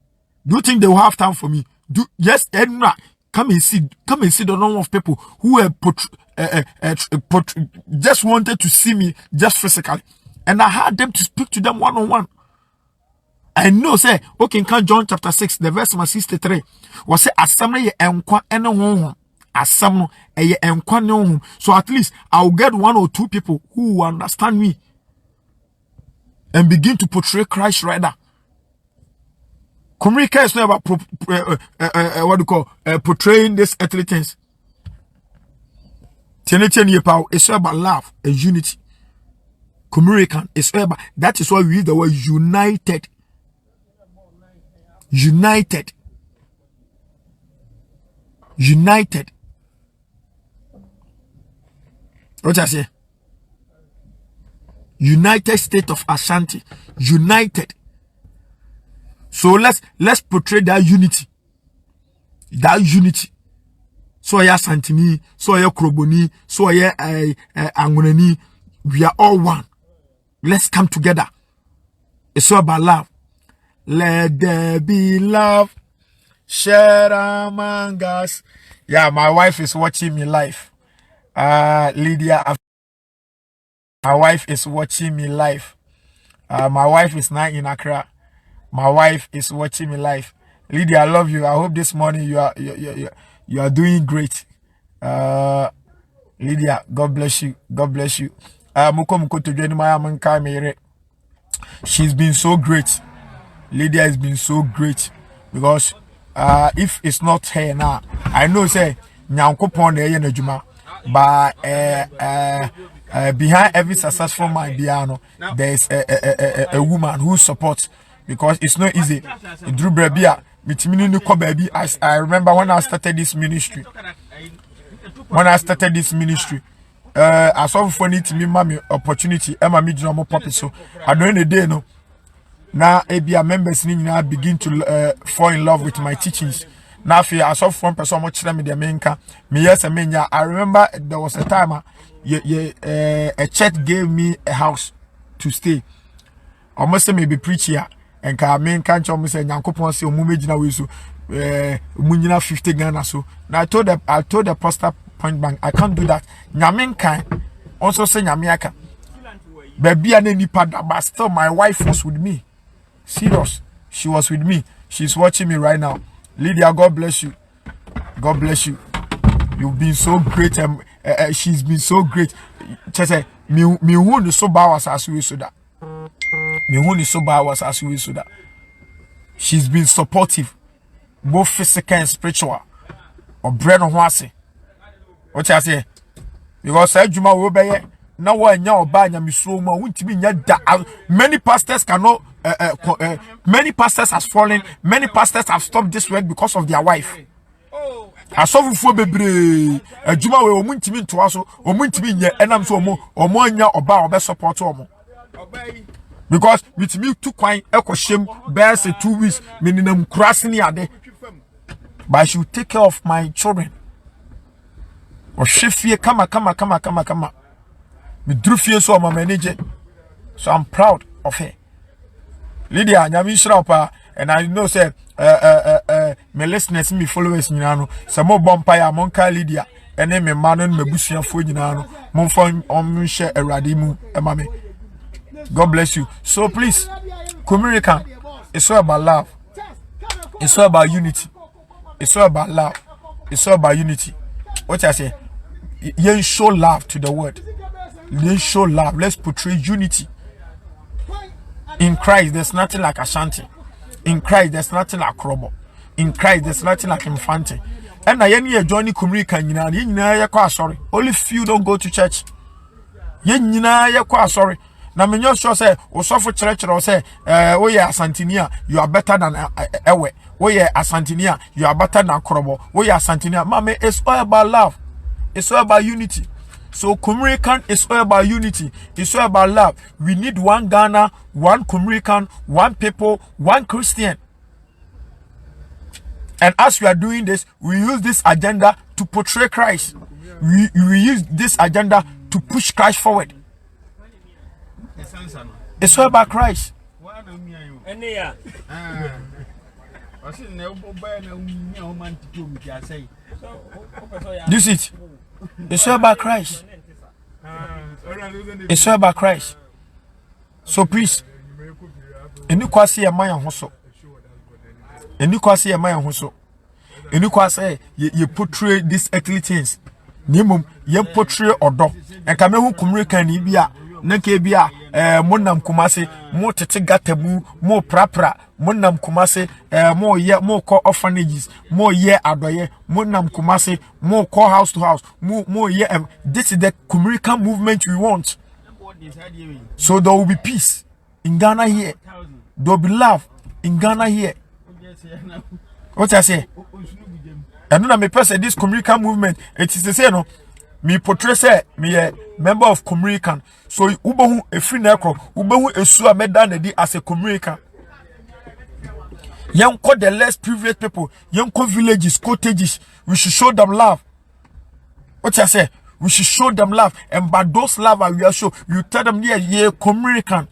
Do you think they will have time for me? Yes, Edna, come and see the number of people who just wanted to see me just physically, and I had them to speak to them one-on-one. I know, say, okay, in John chapter 6, the verse 63, was say, assembly enkwa ene honhom, asam no eye enkwa ne honhom. So at least I'll get 1 or 2 people who will understand me and begin to portray Christ rather. Communicate is not about what do you call portraying these earthly things. It's about love and unity. Communicate is about, that is why we use the word united. United. United. What I say? United State of Ashanti. United. So let's portray that unity. That unity. So ya Santini, so ya Kroboni, so ya Angunani. We are all one. Let's come together. It's all about love. Let there be love. Share among us. Yeah, my wife is watching me live. Lydia, my wife is watching me live. My wife is now in Accra. My wife is watching me live. Lydia, I love you. I hope this morning you are doing great. Lydia, God bless you. God bless you. She's been so great. Lydia has been so great because if it's not her now, I know say nyankopon na ye najuma, but behind every successful man there is a woman who supports, because it's not easy. Drew Brebia, I remember when I started this ministry. I saw for need to me mommy opportunity. Emma me drama puppy. So I don't the day no. Now ABA members now begin to fall in love with my teachings. Now I saw one person much time in the America. Me yes I remember there was a time a church gave me a house to stay. Almost say maybe preach here. And Carmen can't almost say Yankopon say Mumejina Wisu Munina 50 Ghana. So now I told the pastor point blank, I can't do that. Nyamin can also say Nyamiaka. Baby and any pada, but still my wife was with me. Serious. She was with me. She's watching me right now. Lydia, God bless you. God bless you. You've been so great. She's been so great. Chese, me who is so bad as we so that. Me who is so bad as we so that. She's been supportive, both physical and spiritual. Or bread on wasi. What I say? Because I Juma will be now one now bad and misoma won't be many pastors cannot many pastors has fallen, many pastors have stopped this work because of their wife. I saw for baby a Juma will won't mean to us or won't be and I'm so more or more or bar or support or more. Because with me too quite echo shame bears 2 weeks minimum crossing the day. But I should take care of my children. Or shift here, come. Me drew fear so my manager. So I'm proud of her. Lydia, Nyami Shrapa, and I know say my listeners, me followers, some more bumpire, Monka Lydia, and then me Manon, me Busia Fujinano, Monfon, share a radimu, and mammy. God bless you. So please, communicate. It's all about love. It's all about unity. It's all about love. It's all about unity. What I say? You show love to the world. You show love. Let's portray unity. In Christ, there's nothing like Ashanti. In Christ, there's nothing like Krobo. In Christ, there's nothing like Infante. And I any joining communicate. Sorry. Only few don't go to church. Sorry. Now, me just say, o suffer church or say, oh yeah, Santinia, you are better than Ewe. Oh yeah, Santinia, you are better than Krobo. Oh yeah, Santinia, Mama, it's all about love. It's all about unity. So, Kumurikan is all about unity. It's all about love. We need one Ghana, one Kumurikan, one people, one Christian. And as we are doing this, we use this agenda to portray Christ. We use this agenda to push Christ forward. It's all about Christ. This is it. It's all about Christ. It's all about Christ. So please, and you can see a man also. And you can see a man also. Eni kwa say ye portray these earthly things. Nimum ye portray odo. Enka me hu Kumurikan ni bia na ke bia mo nam Kumase mo tete gatabu mo prapra mo nam Kumase mo ye mo call orphanages mo ye adoye mo nam Kumase mo call house to house mo ye this is the Kumurikan movement we want. So there will be peace in Ghana here. There will be love in Ghana here. What I say? And then I person this Kumurikan movement. It is to say no. Me portray say me a member of Kumurikan. So ubehu a free necro. Ubehu a sua medanedi as a Kumurikan. Young call the less privileged people. Young call villages, cottages. We should show them love. What I say? We should show them love. And by those love we are show, you tell them yeah, Kumurikan.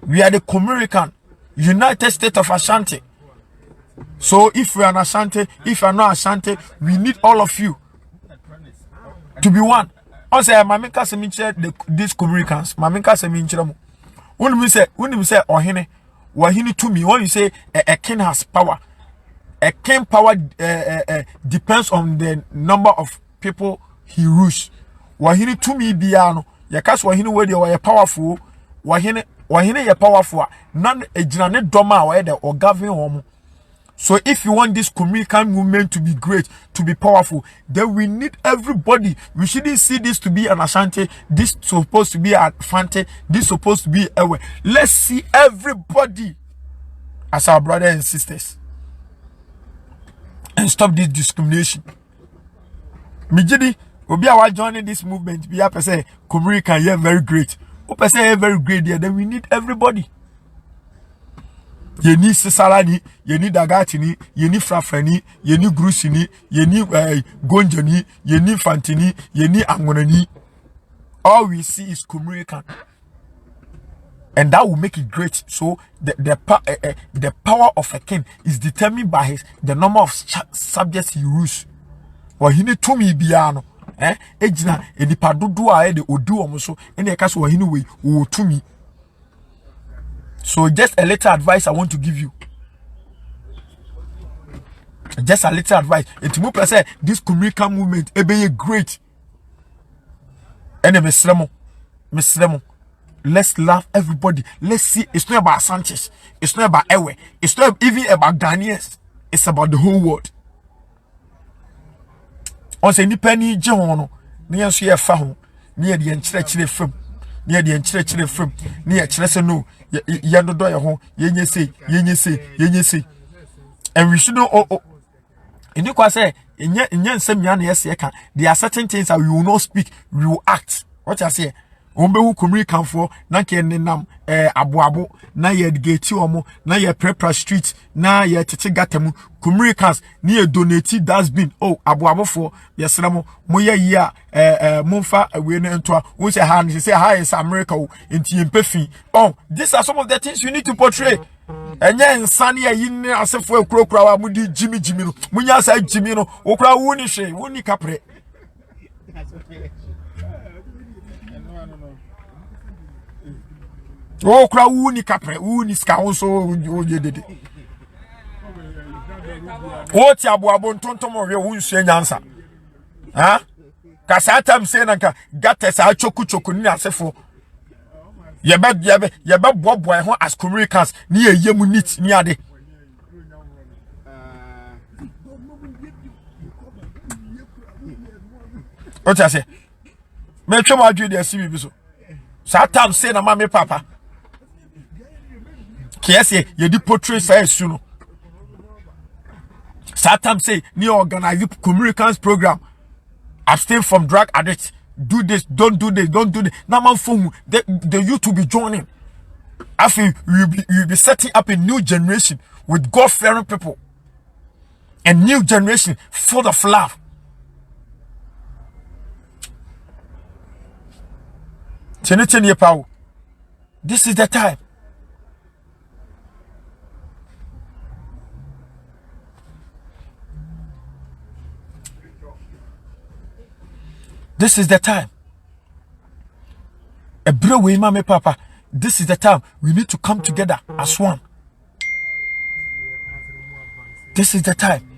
We are the Kumurikan. United States of Ashanti. So if we are an Ashanti, if you are not Ashanti, we need all of you to be one. Also, Mamika Seminche these Kumurikans. Mamika Seminche. When we say Ohine, Wahini to me, when you say a king has power, a king power depends on the number of people he rules. Wahini to me biano, Yakas Wahini where they were powerful, Wahine ye powerful, none a general doma where or govern home. So if you want this Kumurikan movement to be great, to be powerful, then we need everybody. We shouldn't see this to be an Ashanti, this supposed to be a Fante, this supposed to be a way. Let's see everybody as our brothers and sisters. And stop this discrimination. Mijidi, obi awa joining this movement, be a say Kumurikan here very great. Ope say very great here, then we need everybody. Ye ni Sisalani, ye ni Dagatini, ye ni Frafrani, ye ni Grusini, ye ni Gonjani, ye ni Fantini, ye ni Angonani. All we see is Kumurikan. And that will make it great. So the power of a king is determined by the number of subjects he rules. Well, he need to me biano. Ejina edipa dodo a de odu omuso ene eka so wahini we wo to me. So just a little advice I want to give you. Just a little advice. It mo say this Kumurikan movement be great. And Mesremo. Let's love everybody. Let's see. It's not about Sanchez. It's not about Ewe. It's not even about Ghanaians. It's about the whole world. On say ni penny John. Ni anso ye fa ho. Ni e de enkyerechire fam. Ni e de enkyerechire fam. Ni e kyerese no. Ye no do ye ho. Ye nyese. And we should know in the say in nsem ya na yesi eka. There are certain things that we will not speak, we will act. What I say? Ombehu Kumurikan for na ke nenam aboabo na ye gate omo na ye prepare street na ye tete gatamu Kumurikans ni ye donate dustbin aboabo for yesramo mo ye yi a momfa we no ntoa wo say ha say ha is America enti empefi. These are some of the things you need to portray. Enye nsane ya yin asefo akurokura wa mudi jimi no munya sa jimi no okura woni hwe woni kapre. Oh, cry wuni capre, wuni scounso, you did it. What ya boabon tontomo, your wound say answer. Huh? Casatam senaka, gates a chokuchokunia sefo. Yabab bob boy as Kumurikans near Yemunit niade. What I say? Make sure my Julia see me so. Satam say na mama papa. Kiesi ye di portray say suno. Satam say ni organize Kumurikans program. Abstain from drug addicts. Do this, don't do this, don't do this. Now man phone the youth will be joining. I feel you'll be setting up a new generation with God-fearing people. A new generation full of love. This is the time. This is the time. A bro we mama papa. This is the time we need to come together as one. This is the time.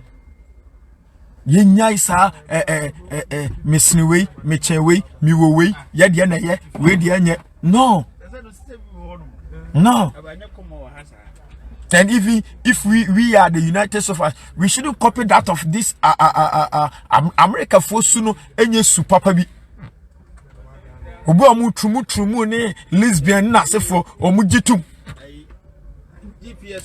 Yenya isa misniwe, mechewe, miwe, yadiana ye, we no. No. And if we are the United States of us, we shouldn't copy that of this America for suno enye super pabi. Obo amu trumu ne lesbian na se for omu jitum.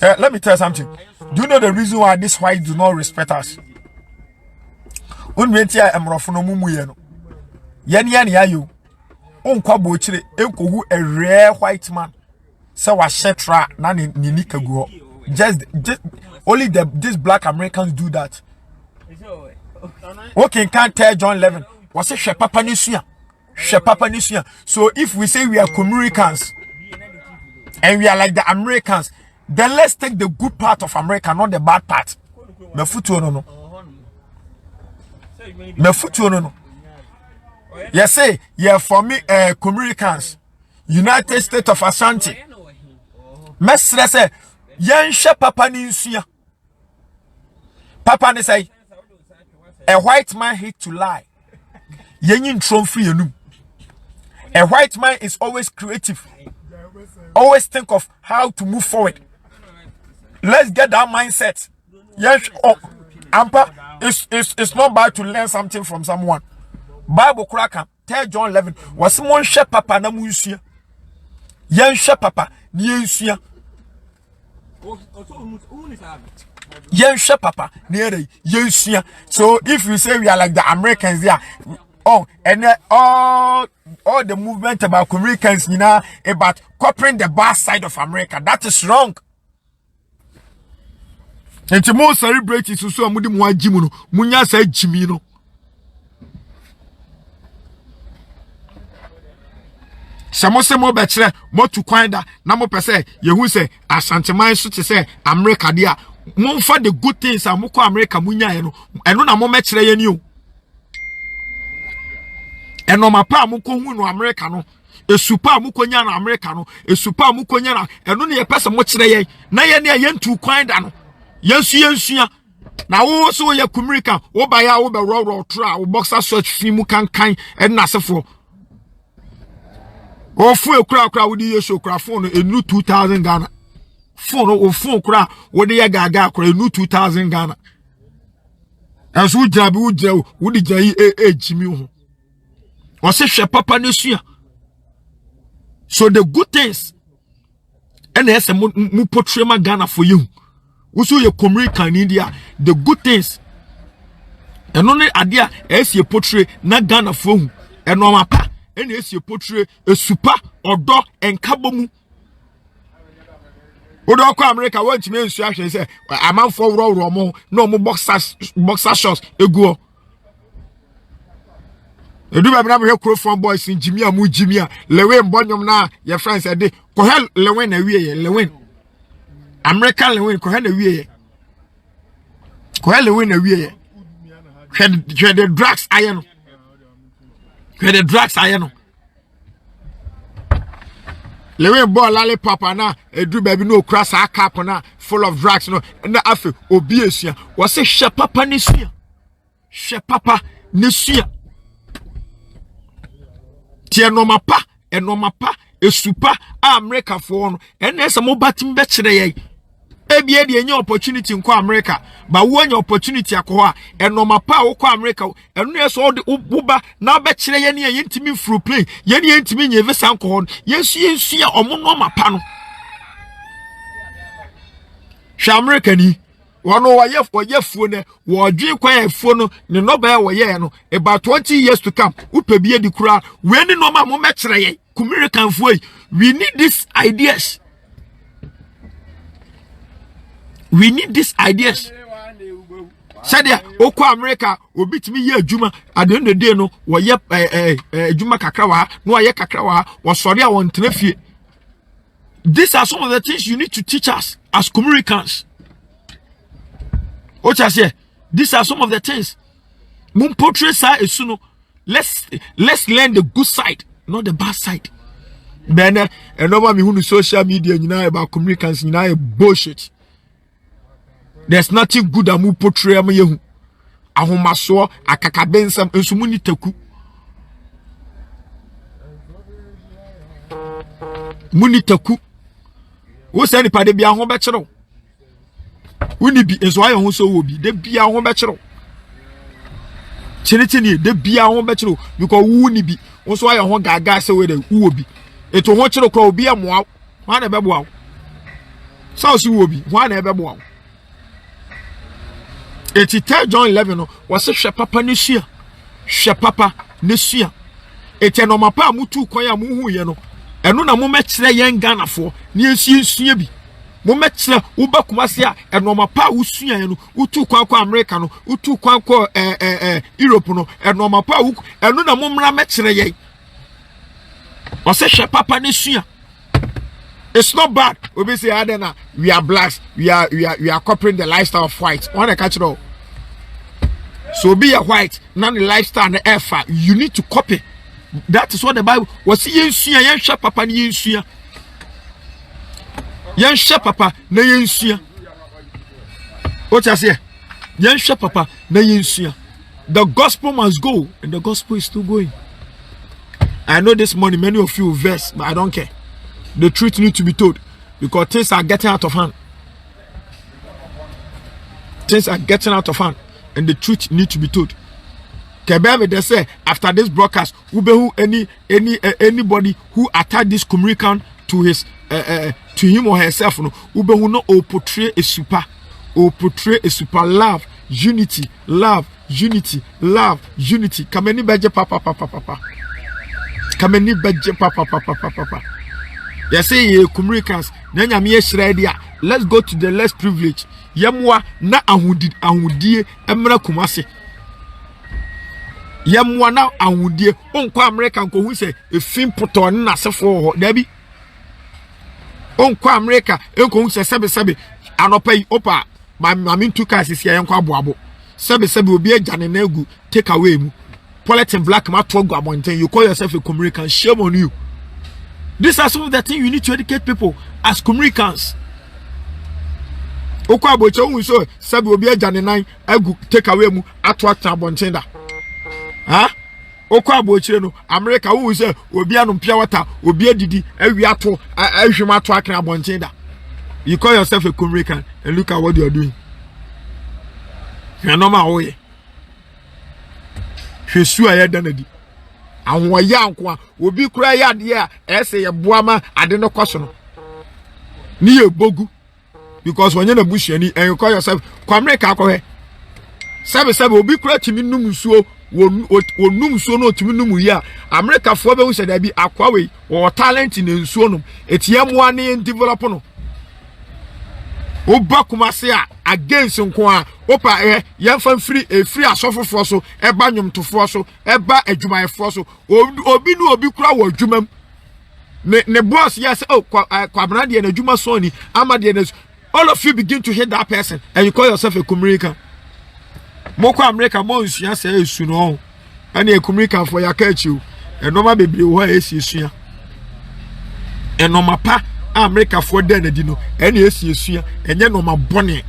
Let me tell you something. Do you know the reason why these whites do not respect us? Unwentia emrofono mumu ye no. Yen ayo. Onkwa bo chire enkohu a rare white man. So was shetra na ni nika go. Just only these black Americans do that. Okay, can't tell John 11. Was it Shepapa Nisuya? Shepapa Nisuya. So if we say we are Americans and we are like the Americans, then let's take the good part of America, not the bad part. Me futu no. Me futu no. Yes, say yeah for me Americans, United States of Ashanti. Mestre say yen papa ni nsua. Papa ni say a white man hate to lie. Yen intro free enum. A white man is always creative. Always think of how to move forward. Let's get that mindset. Yes, Ampa, it's not bad to learn something from someone. Bible cracker, tell John 11. Was someone papa na musia? Yen papa ni nsua. Yen papa ni yen. So if you say we are like the Americans there, and all the movement about Americans, about copying the bad side of America, that is wrong. And to more celebrate it, so amudi mo ajimu no, munya say jimi no. Samose mo bechere mo to kwanda na mo pese yehu se asanteman so te se America dia mo fa the good things amukọ America munya ye no eno na mo mekere ye ni o eno mapa amukọ hu no America no esupa amukọ nya na America no esupa amukọ nya na eno ne ye pese mo kire ye na ye ne ye ntu kwanda no yensua na wo so ye America wo ba ya wo be ro tra wo boxer short fi mu kankan en na sefo o phone kura wodi yeso kura phone enu 2000 Ghana phone o phone kura wodi ye gaga kura enu 2000 Ghana aso jabi wodi jayi ejimi ho o se hwe papa nesua. So the good things and ese mu portray ma Ghana for you wo ye American India the good things eno ne ade a ese portray na Ghana for hu eno mapa ene esi portray esupa odo enkabomu odo ko America want me nsu ahwe se amanfo woro mo no mo boxer shorts eguo edu ba na be Crofon boys in Jimia mu Jimia Lewin bonyom na your friends e de ko hel Lewin na wie ye Lewin American Lewin ko hel na wie ye ko hel Lewin na wie ye hwe the drugs aye where the drugs are no. Lewin ball lollipop na edu baby no cross a cap na full of drugs no na afi obi esia was say she papa nisua tie no mapa esupa America for no ene ese mo batim be kire ye ebie de enye opportunity nko America ba wo anya opportunity akọ a enoma pa wo kọ America enu yeso uba na be kire ye ne ye ntimi fru plane ye ne ntimi nye visa nko yesu ya omo no mapa no hwa America ni wono wayefuo ne wo dwe kwan afuo no ne no ba wo ye no about 20 years to come upebie di kura we ni no ma mo me kire ye American fuo we need these ideas. We need these ideas. Sadia oko America obitimi ye adwuma at the end of the day no wo ye adwuma kakra wa no wo ye kakra wa wo sori a won tenafie. These are some of the things you need to teach us as Americans. What I say, these are some of the things. Mum portray sa esuno. Let's learn the good side, not the bad side. Then no me who social media about Americans bullshit. There's nothing good amu portray am yehu. ahomaso akakabensam ensumuni taku muni taku wo se nipa de bia ho be kire woni bi enso ayo ho so wo bi de bia ho be kire chini de bia ho be kire because woni bi enso ayo ho gaga se we de wo bi eto ho kire ko obi amoa ho na be boa so wo bi ho na be boa eti tell John 11 no was hwe papa ne sua hwe papa ne sua eti no mapa mutu kwan ya muhu ye no eno na mo mekire yen ganafo ne esua bi mo mekire wo bakuma se a eno mapa wo sua ye no utu kwan kwa America no utu kwan kwa Europe no eno mapa wo eno na mo mra mekire ye was hwe papa ne sua. It's not bad. We say Adena, we are blacks, we are copying the lifestyle of whites. Want to catch it all. So be a white, not the lifestyle and the effort. You need to copy. That is what the Bible was saying. Yen share papa ni yen share. Yen share papa na yen share. What you say? Yen share papa na yen share. The gospel must go, and the gospel is still going. I know this morning many of you verse, but I don't care. The truth needs to be told because things are getting out of hand. Things are getting out of hand, and the truth needs to be told. Kebebe they say after this broadcast, ubehu anybody who attack this communicant to his to him or herself, no ubehu no or portray a super love, unity, love, unity, love, unity. Kameni beje papa. Kameni beje papa. You say ye Kumrikans, Nanya me shredia. Let's go to the less privileged. Yamwa na ahudie emra kumase. Yamwa na ahudie. Onkwa American ko hu say efin poto na asefo ho. Dabi. Onkwa America enko hu say sebe anopai opa mami two cars is here enko aboabo. Sebe obi agane na egu take away mu. Politin black ma to go abonten. You call yourself a Kumrikan, shame on you. These are some of the things you need to educate people as Kumrikans. Okwa bocho hu so sabi obi agane nan agu take away mu atwa tabontinda. Ha? Okwa bocho no America hu so obi anum pia water, obi adidi awi ato ahwem ato akra bontinda. You call yourself a Kumrikan and look at what you are doing. You are normal way. Hwesu ayedanadi. Anwa yankwa obi kura ya de a ese ye boama ade no kwaso no ni ye bogu because when you na bushani and you call yourself kwa America akọ he obi kura timi num suo wonum suo no timi num yi a America fo be hu se da bi akwa we wo talent in nsuo no etiamoa ne develop no oba kumase a against nko a opa yemfa free asofofo so eba nwomtofo so eba adwumayefo so obi no obi kura wo adwumam ne boss yes kwabna de na adwuma so ni amade na all of you begin to hate that person and you call yourself a Kumrikan. Moko America mo nsua say esu no ani a Kumrikan for yakachi e no ma bebre wo esua e no mapa America for den adi no ene esua enye no ma bone.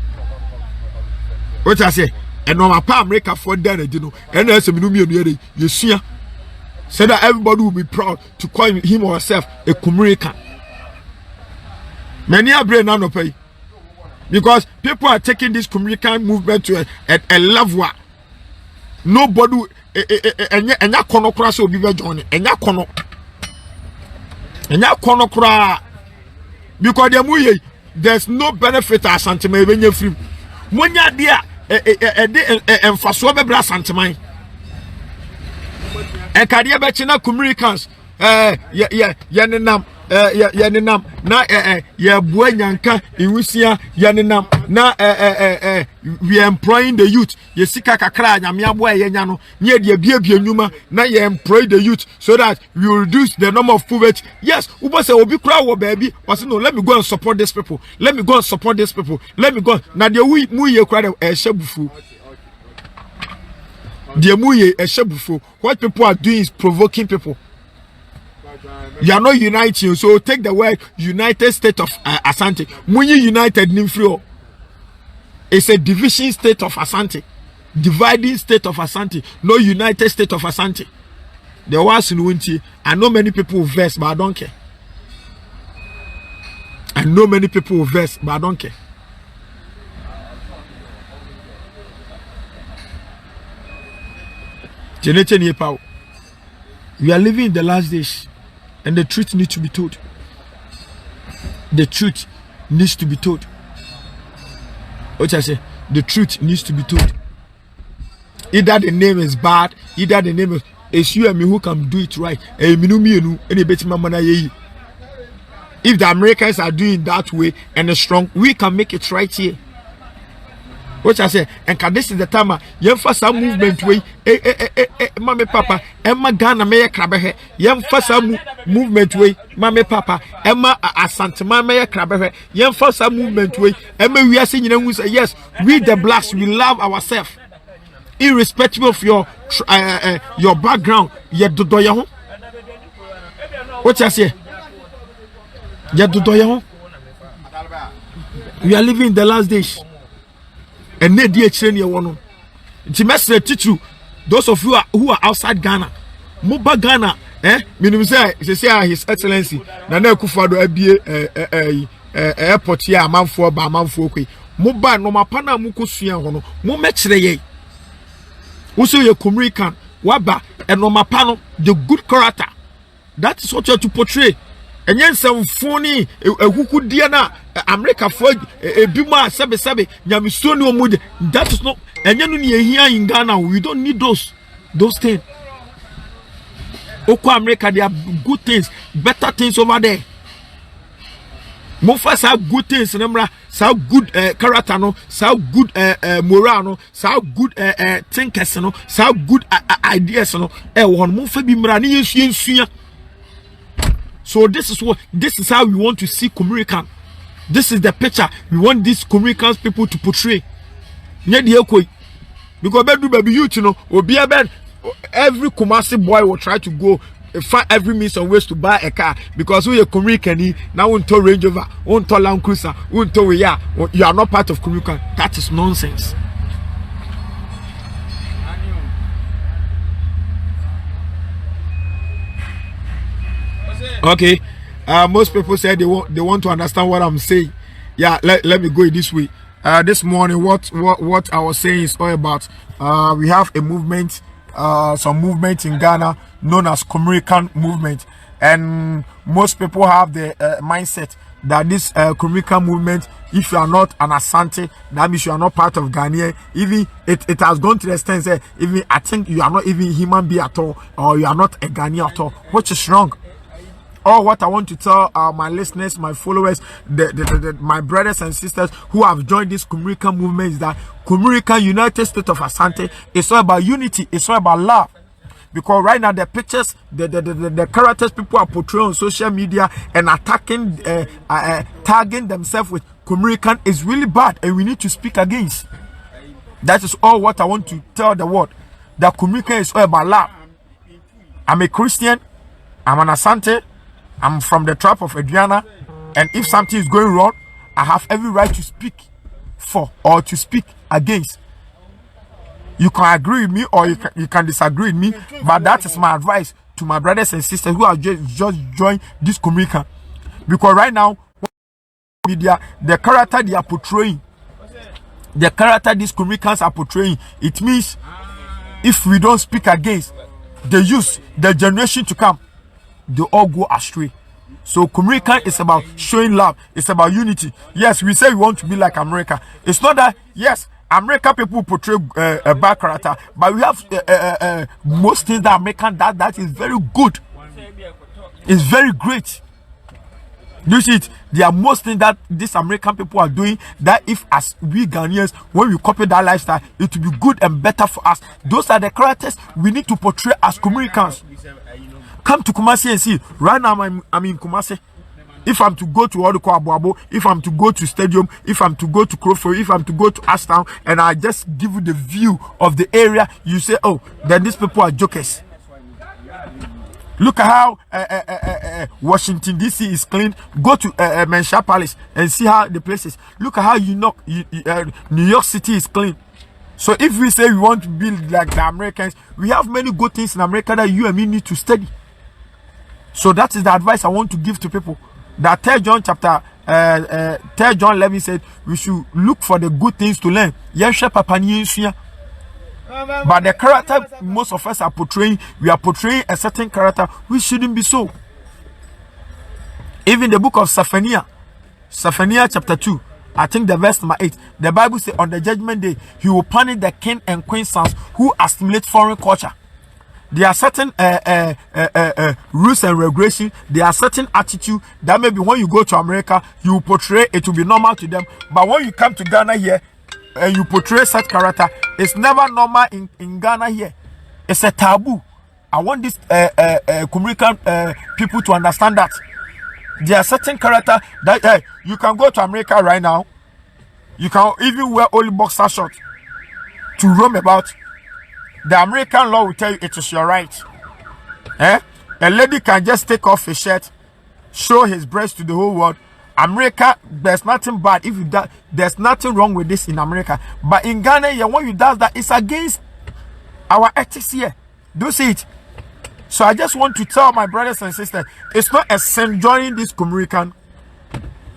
What I say? And no my pa America for den adi no ene asemi mienu yere yesua so that everybody will be proud to call him or herself a Kumrikan. Many are brain no pay because people are taking this Kumrikan movement to a level. Nobody enya kono kura so obi be join enya kono kura because there's no benefit as sentiment benye free monya dia emfaso be bra sentiment e kade be china Kumrikans yenenam na ye bua nyanka iwusia yenenam na we employing the youth ye sika kakra nyame aboa ye nya no nye de bia nyuma na ye employ the youth so that we will reduce the number of poverty. Yes, ubo say obi kura wo baby was no let me go and support these people, let me go and support these people, let me go na de mu ye kura de ehyebufu de mu ye ehyebufu. What people are doing is provoking people. You are not uniting, so take the word United States of Asante. Munyi United Nimfrio. It's a division state of Asante. dividing state of Asante, no United State of Asante. There was in Winty. I know many people will verse, but I don't care. I know many people will verse, but I don't care. We are living in the last days, and the truth needs to be told. The truth needs to be told. What I say? The truth needs to be told. Either the name is bad, either the name is you and me who can do it right. If the Americans are doing that way and it's strong, we can make it right here. What I say, and this is the time you first some movement way, mommy papa, Emma Ghana Maya Crabbe, young first some movement way, mommy papa, Emma Asante Maya Crabbe, young first some movement way, Emma we are saying, you know, we say yes, we the blacks, we love ourselves, irrespective of your background, yet do your home. What I say, yet do your home. We are living in the last days. And they dear training one. It's a message teach you. Those of you who are outside Ghana, Muba Ghana, minimum say His Excellency, Nana Kufado airport here, a man for by man for okay. Muba no mapana mukusia hono, Mumechre. Also, your Kumrikan, Waba, and no mapano, the good character. That is what you have to portray. And yen some phony who diana America for a bima sabe nyamisoni omud. That is not and yen here in Ghana. We don't need those things. Oko America, there are good things, better things over there. Mofas have good things, remember, so good character, no, so good moral, no, so good thinkers, no, so good ideas, no. One mofa be mrani yin. So this is how we want to see Kumirikan. This is the picture we want these Kumirikan people to portray. Because baby youth, you know, will be a bed. Every Kumasi boy will try to go find every means and ways to buy a car because we are Kumirikan now won't to Range Rover, won't to Land Cruiser, won't to you are not part of Kumirikan. That is nonsense. Okay, most people say they want to understand what I'm saying. Yeah, let me go this way. This morning, what I was saying is all about. We have a movement, some movement in Ghana known as Kumirikan movement, and most people have the mindset that this Kumirikan movement, if you are not an Asante, that means you are not part of Ghana. Even it has gone to the extent that even I think you are not even human being at all, or you are not a Ghanaian at all, which is wrong. All what I want to tell my listeners, my followers, my brothers and sisters who have joined this Kumirikan movement is that Kumirikan United States of Asante is all about unity, it's all about love. Because right now the pictures, the characters people are portraying on social media and attacking, tagging themselves with Kumirikan is really bad, and we need to speak against. That is all what I want to tell the world. That Kumirikan is all about love. I'm a Christian, I'm an Asante, I'm from the tribe of Adriana, and if something is going wrong, I have every right to speak for or to speak against. You can agree with me or you can disagree with me, but that is my advice to my brothers and sisters who have just joined this Kumirikan. Because right now, media, the character they are portraying, the character these Kumrikans are portraying, it means if we don't speak against the youth, the generation to come, they all go astray. So Kumirikan is about showing love. It's about unity. Yes, we say we want to be like America. It's not that, yes, American people portray a bad character, but we have most things that American that is very good. It's very great. You see it? There are most things that these American people are doing that if as we Ghanaians, when we copy that lifestyle, it will be good and better for us. Those are the characters we need to portray as Kumirians. Come to Kumasi and see. Right now I'm in Kumasi. If I'm to go to Odoko Abuabo, if I'm to go to Stadium, if I'm to go to Crawford, if I'm to go to Ashtown, and I just give you the view of the area, you say, oh, then these people are jokers. Look at how Washington DC is clean. Go to Mensah Palace and see how the place is. Look at how New York City is clean. So if we say we want to be like the Americans, we have many good things in America that you and me need to study. So that is the advice I want to give to people. That 3 John chapter 3 John 11 said we should look for the good things to learn. But the character most of us are portraying, we are portraying a certain character which shouldn't be so. Even the book of Zephaniah chapter 2, I think the verse number 8, the Bible says on the judgment day, he will punish the king and queen sons who assimilate foreign culture. There are certain rules and regulations. There are certain attitude that maybe when you go to America, you portray it will be normal to them. But when you come to Ghana here, and you portray such character, it's never normal in Ghana here. It's a taboo. I want this Kumrikan people to understand that. There are certain character that you can go to America right now. You can even wear only boxer shorts to roam about. The American law will tell you it is your right. A lady can just take off his shirt, show his breast to the whole world. America, there's nothing bad if you do. There's nothing wrong with this in America. But in Ghana, yeah, when you do that, it's against our ethics here. Do you see it? So I just want to tell my brothers and sisters, it's not a sin joining this Kumrikan,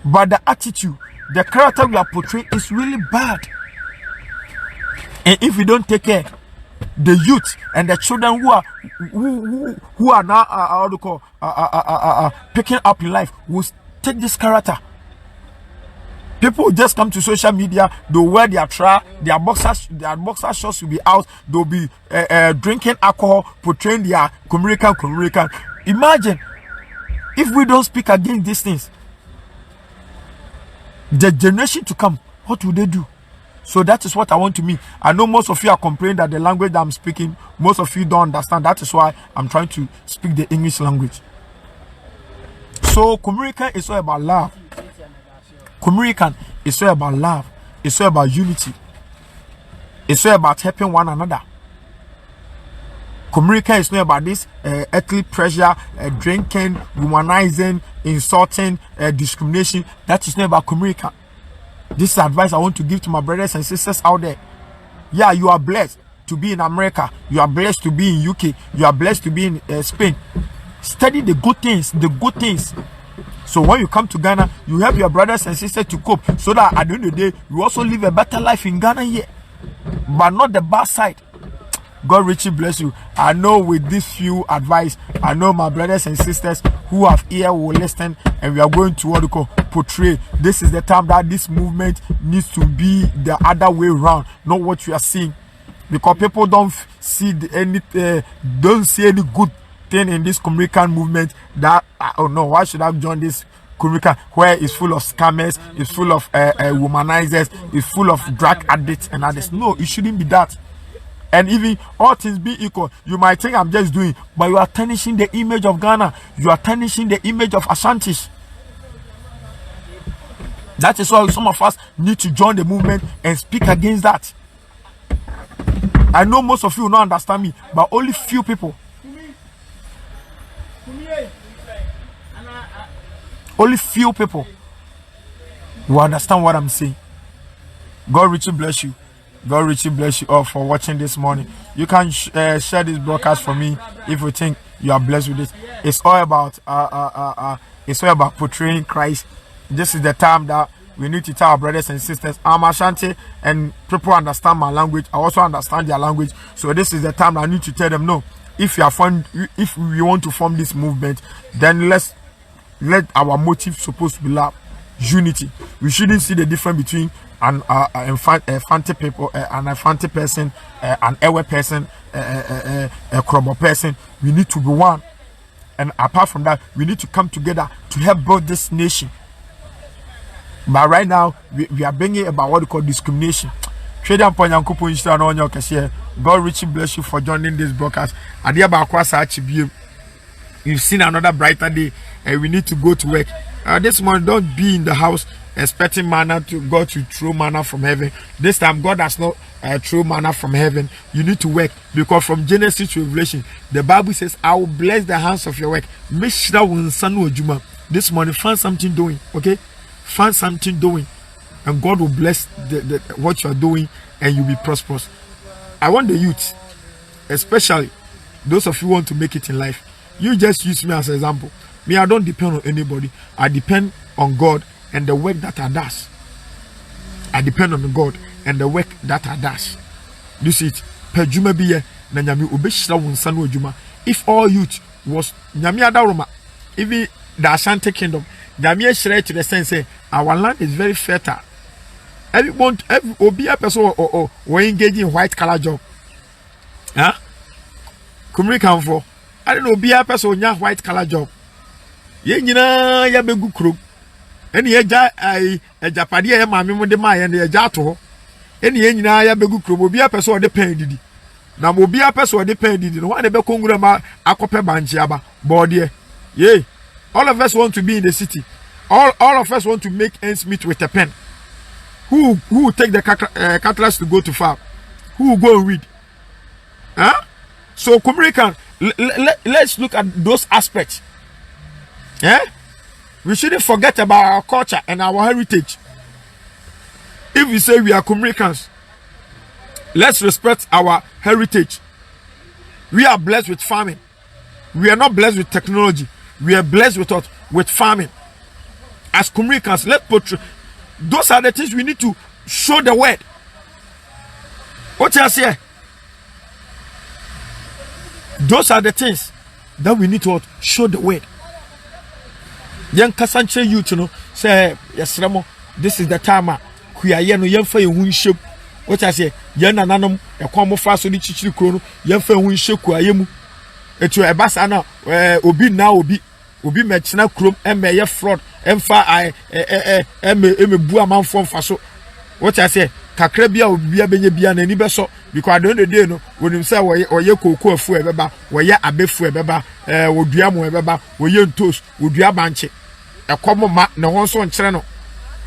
but the attitude, the character we are portraying is really bad. And if we don't take care, the youth and the children who are now picking up in life will take this character. People will just come to social media, they'll wear their their boxer shorts will be out, they'll be drinking alcohol, portraying their Kumrikan. Imagine if we don't speak against these things, the generation to come, what will they do? So that is what I want to mean. I know most of you are complaining that the language that I'm speaking, most of you don't understand. That is why I'm trying to speak the English language. So Kumrikan is all about love. Kumrikan is all about love. It's all about unity. It's all about helping one another. Kumrikan is not about this earthly pressure, drinking, womanizing, insulting, discrimination. That is not about Kumrikan. This is advice I want to give to my brothers and sisters out there. Yeah, you are blessed to be in America. You are blessed to be in UK. You are blessed to be in Spain. Study the good things, the good things. So when you come to Ghana, you help your brothers and sisters to cope, so that at the end of the day, you also live a better life in Ghana here, but not the bad side. God richly bless you. I know with this few advice, I know my brothers and sisters who have ear will listen, and we are going to what we call portray. This is the time that this movement needs to be the other way around, not what you are seeing, because people don't see any good thing in this Kumrikan movement. That oh no, why should I join this Kumrikan where it's full of scammers, it's full of womanizers, it's full of drug addicts and others? No, it shouldn't be that. And even all things being equal, you might think I'm just doing, but you are tarnishing the image of Ghana. You are tarnishing the image of Ashantis. That is why some of us need to join the movement and speak against that. I know most of you will not understand me, but only few people. Only few people will understand what I'm saying. God richly bless you. God richly bless you all for watching this morning. You can share this broadcast for me if you think you are blessed with it. It's all about portraying Christ. This is the time that we need to tell our brothers and sisters, I'm Ashanti, and people understand my language. I also understand their language. So this is the time that I need to tell them, no, if we want to form this movement, then let our motive supposed to be love, unity. We shouldn't see the difference between an Fanti people, an Fanti person, an Ewe person, a Krobo person. We need to be one. And apart from that, we need to come together to help build this nation. But right now, we are bringing about what we call discrimination. God richly bless you for joining this broadcast. You've seen another brighter day, and we need to go to work. This morning, don't be in the house expecting manna to God to throw manna from heaven. This time, God has not throw manna from heaven. You need to work, because from Genesis to Revelation, the Bible says, I will bless the hands of your work. Make sure when sun or Juma this morning, find something doing, okay? Find something doing. and God will bless what you are doing, and you'll be prosperous. I want the youth, especially those of you who want to make it in life. You just use me as an example. Me, I don't depend on anybody. I depend on God and the work that I does. I depend on God and the work that I does. You see it. Pejuma biye na nyame obeshira wonsa no adwuma. If all youth was nyame adaroma, even the Ashanti kingdom, nyame share to the sense say our land is very fertile. Every obi a person or engage in white collar job. Huh? Kumri for. I don't know, be a person nya white collar job. Ye nyina ya begu kro. Eni eja ejapade ya maame mo de ma ya na eja to. Eni ye nyina ya begu kro, obi a person de pen didi. Na obi a person de pen didi no wa de be kongura ma akope banchi aba. Body. Yeah. All of us want to be in the city. All of us want to make ends meet with a pen. Who will take the cutlass to go to farm? Who will go and read? Huh? So, Kumrikan, let's look at those aspects. Yeah? We shouldn't forget about our culture and our heritage. If we say we are Kumrikans, let's respect our heritage. We are blessed with farming. We are not blessed with technology. We are blessed with what? With farming. As Kumrikans, let's portray. Those are the things we need to show the word. What you say? Those are the things that we need to show the word. Young Kasanche youth, you know, say yes, Ramo. This is the time. We are young for your ship. What I say? Young ananum, a combo fast on the chichi chrono. Young for your ship. Kuayemu. It's your basana. Obi now obi mechina chrome and may fraud. Emfa me bua man from faso. What I say? Kakrebia obi abenye bia na ni beso because at the end of the day no when him say oye koko afu ebeba oye abefu ebeba odua mo ebeba oye ntos odua banche ekomo ma na won so nkyere no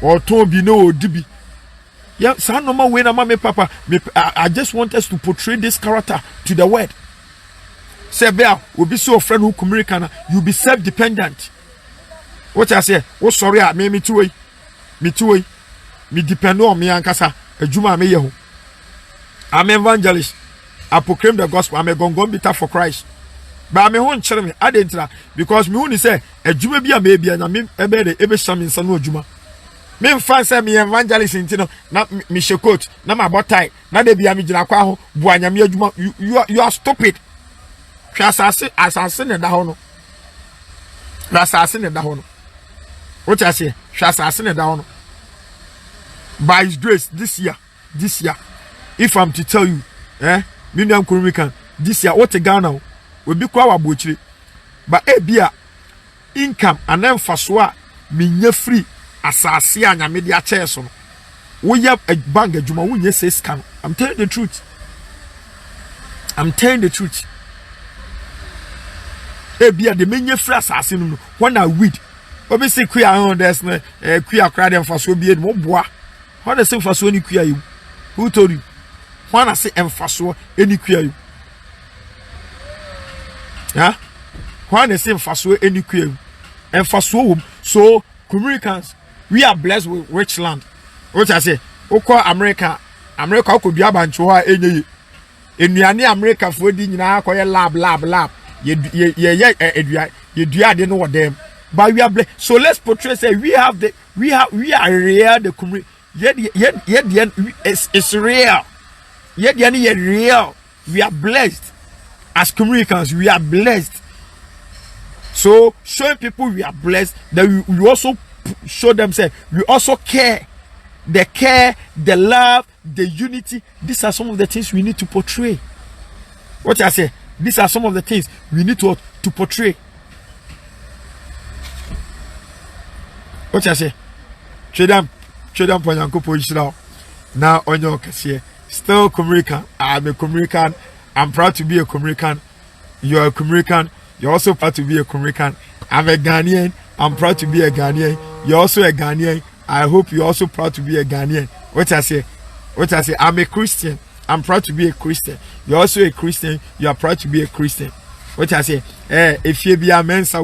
oton bi na odibi yeah san no ma we na ma me papa I just want us to portray this character to the world. Say bia obi so friend who American you be self dependent. What I say? Oh sorry, me too. Me depend on me ankasa. Ejuma me yeho. I'm evangelist. I proclaim the gospel. I'm a gongon bitter for Christ. But I'm a hon chere me. I didn't because me only say ejuma bia me bia na me ebe sham insa no ejuma. Me fan say me evangelist intino na me shekot na ma botai na de bia me gina kwa ho buanya me ejuma you are stupid. Asase ne da ho no. Asase ne da ho no. What I say? Shasasine down. By His grace, this year, if I'm to tell you, Miniam Kurikan, this year, what a Ghana will be quite butchery. But bia income and then faswa minya free assassin and media chairs. We have a bang of Juma, we say scam. I'm telling the truth. Bia the minya free assassin when I weed. Obi say queer on there's no queer crowd and for so be it more bois. What is for so any queer you? Who told you? When I say emphasis any queer you? Yeah? When I say emphasis any queer you? Emphasis so Americans, we are blessed with rich land. What I say? Oko America could be a bunch of any in America for the lab. You didn't know them. But we are blessed. So let's portray say we are real the community. Yet it's real. Yet real. We are blessed. As Americans, we are blessed. So showing people we are blessed, that we also show them say we also care. The care, the love, the unity. These are some of the things we need to portray. What I say? These are some of the things we need to portray. What I say? Chedam Panyanko Poishra. Now on your case, still Comerican. I'm a Comerican. I'm proud to be a Comerican. You're a Comerican. You're also proud to be a Comerican. I'm a Ghanaian. I'm proud to be a Ghanaian. You're also a Ghanaian. I hope you're also proud to be a Ghanaian. What I say? I'm a Christian. I'm proud to be a Christian. You're also a Christian. You are proud to be a Christian. What I say? If you be a mensa,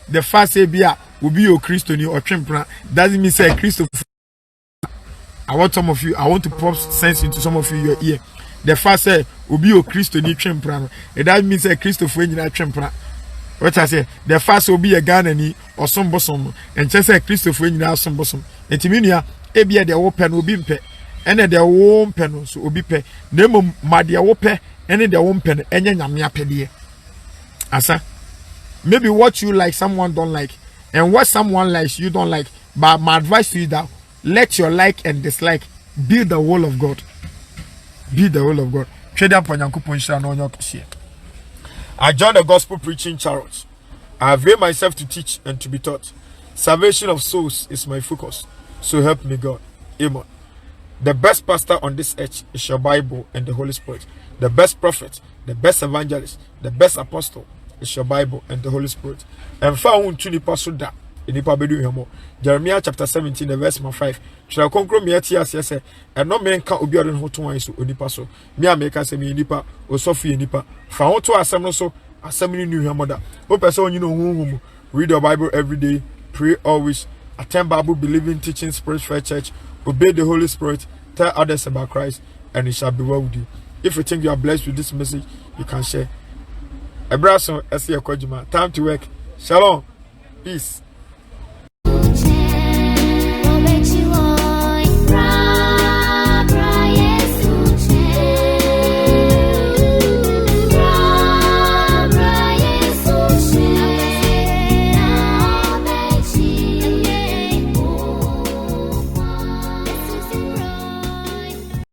the first say be a will be your Christian or Chimpra doesn't mean say Christopher. I want to pump sense into some of you your ear. The first say obi o Christo ni twempra no. That means say Christo fo nyina twempra. What I say, the first obi a Ghana ni osombosom. And say Christo fo nyina osombosom. Enti nua ebia de wo pe no obi mpe. Ene de wo mpe no so obi pe. Na mom ma de wo pe ene de wo mpe no enye nyame apede. Asa. Maybe what you like someone don't like, and what someone likes you don't like. But my advice to you that let your like and dislike be the will of God. Be the will of God. I joined the gospel preaching chariot. I have made myself to teach and to be taught. Salvation of souls is my focus. So help me God. Amen. The best pastor on this earth is your Bible and the Holy Spirit. The best prophet, the best evangelist, the best apostle is your Bible and the Holy Spirit. And found to the pastor that inipa bedu hemo. Jeremiah chapter 17 the verse 5. Try konkro me atia say and no men ka obi odon ho to wan so onipa so. Me ameka say me onipa osofu onipa. Fa ho to asem no so asem ni nu hemo da. O pese onyi no huhum. Read your Bible every day, pray always, attend Bible believing teaching Spirit Fair Church, obey the Holy Spirit, tell others about Christ, and it shall be well with you. If you think you are blessed with this message, you can share. Abrazo, I see a time to work. Shalom. Peace.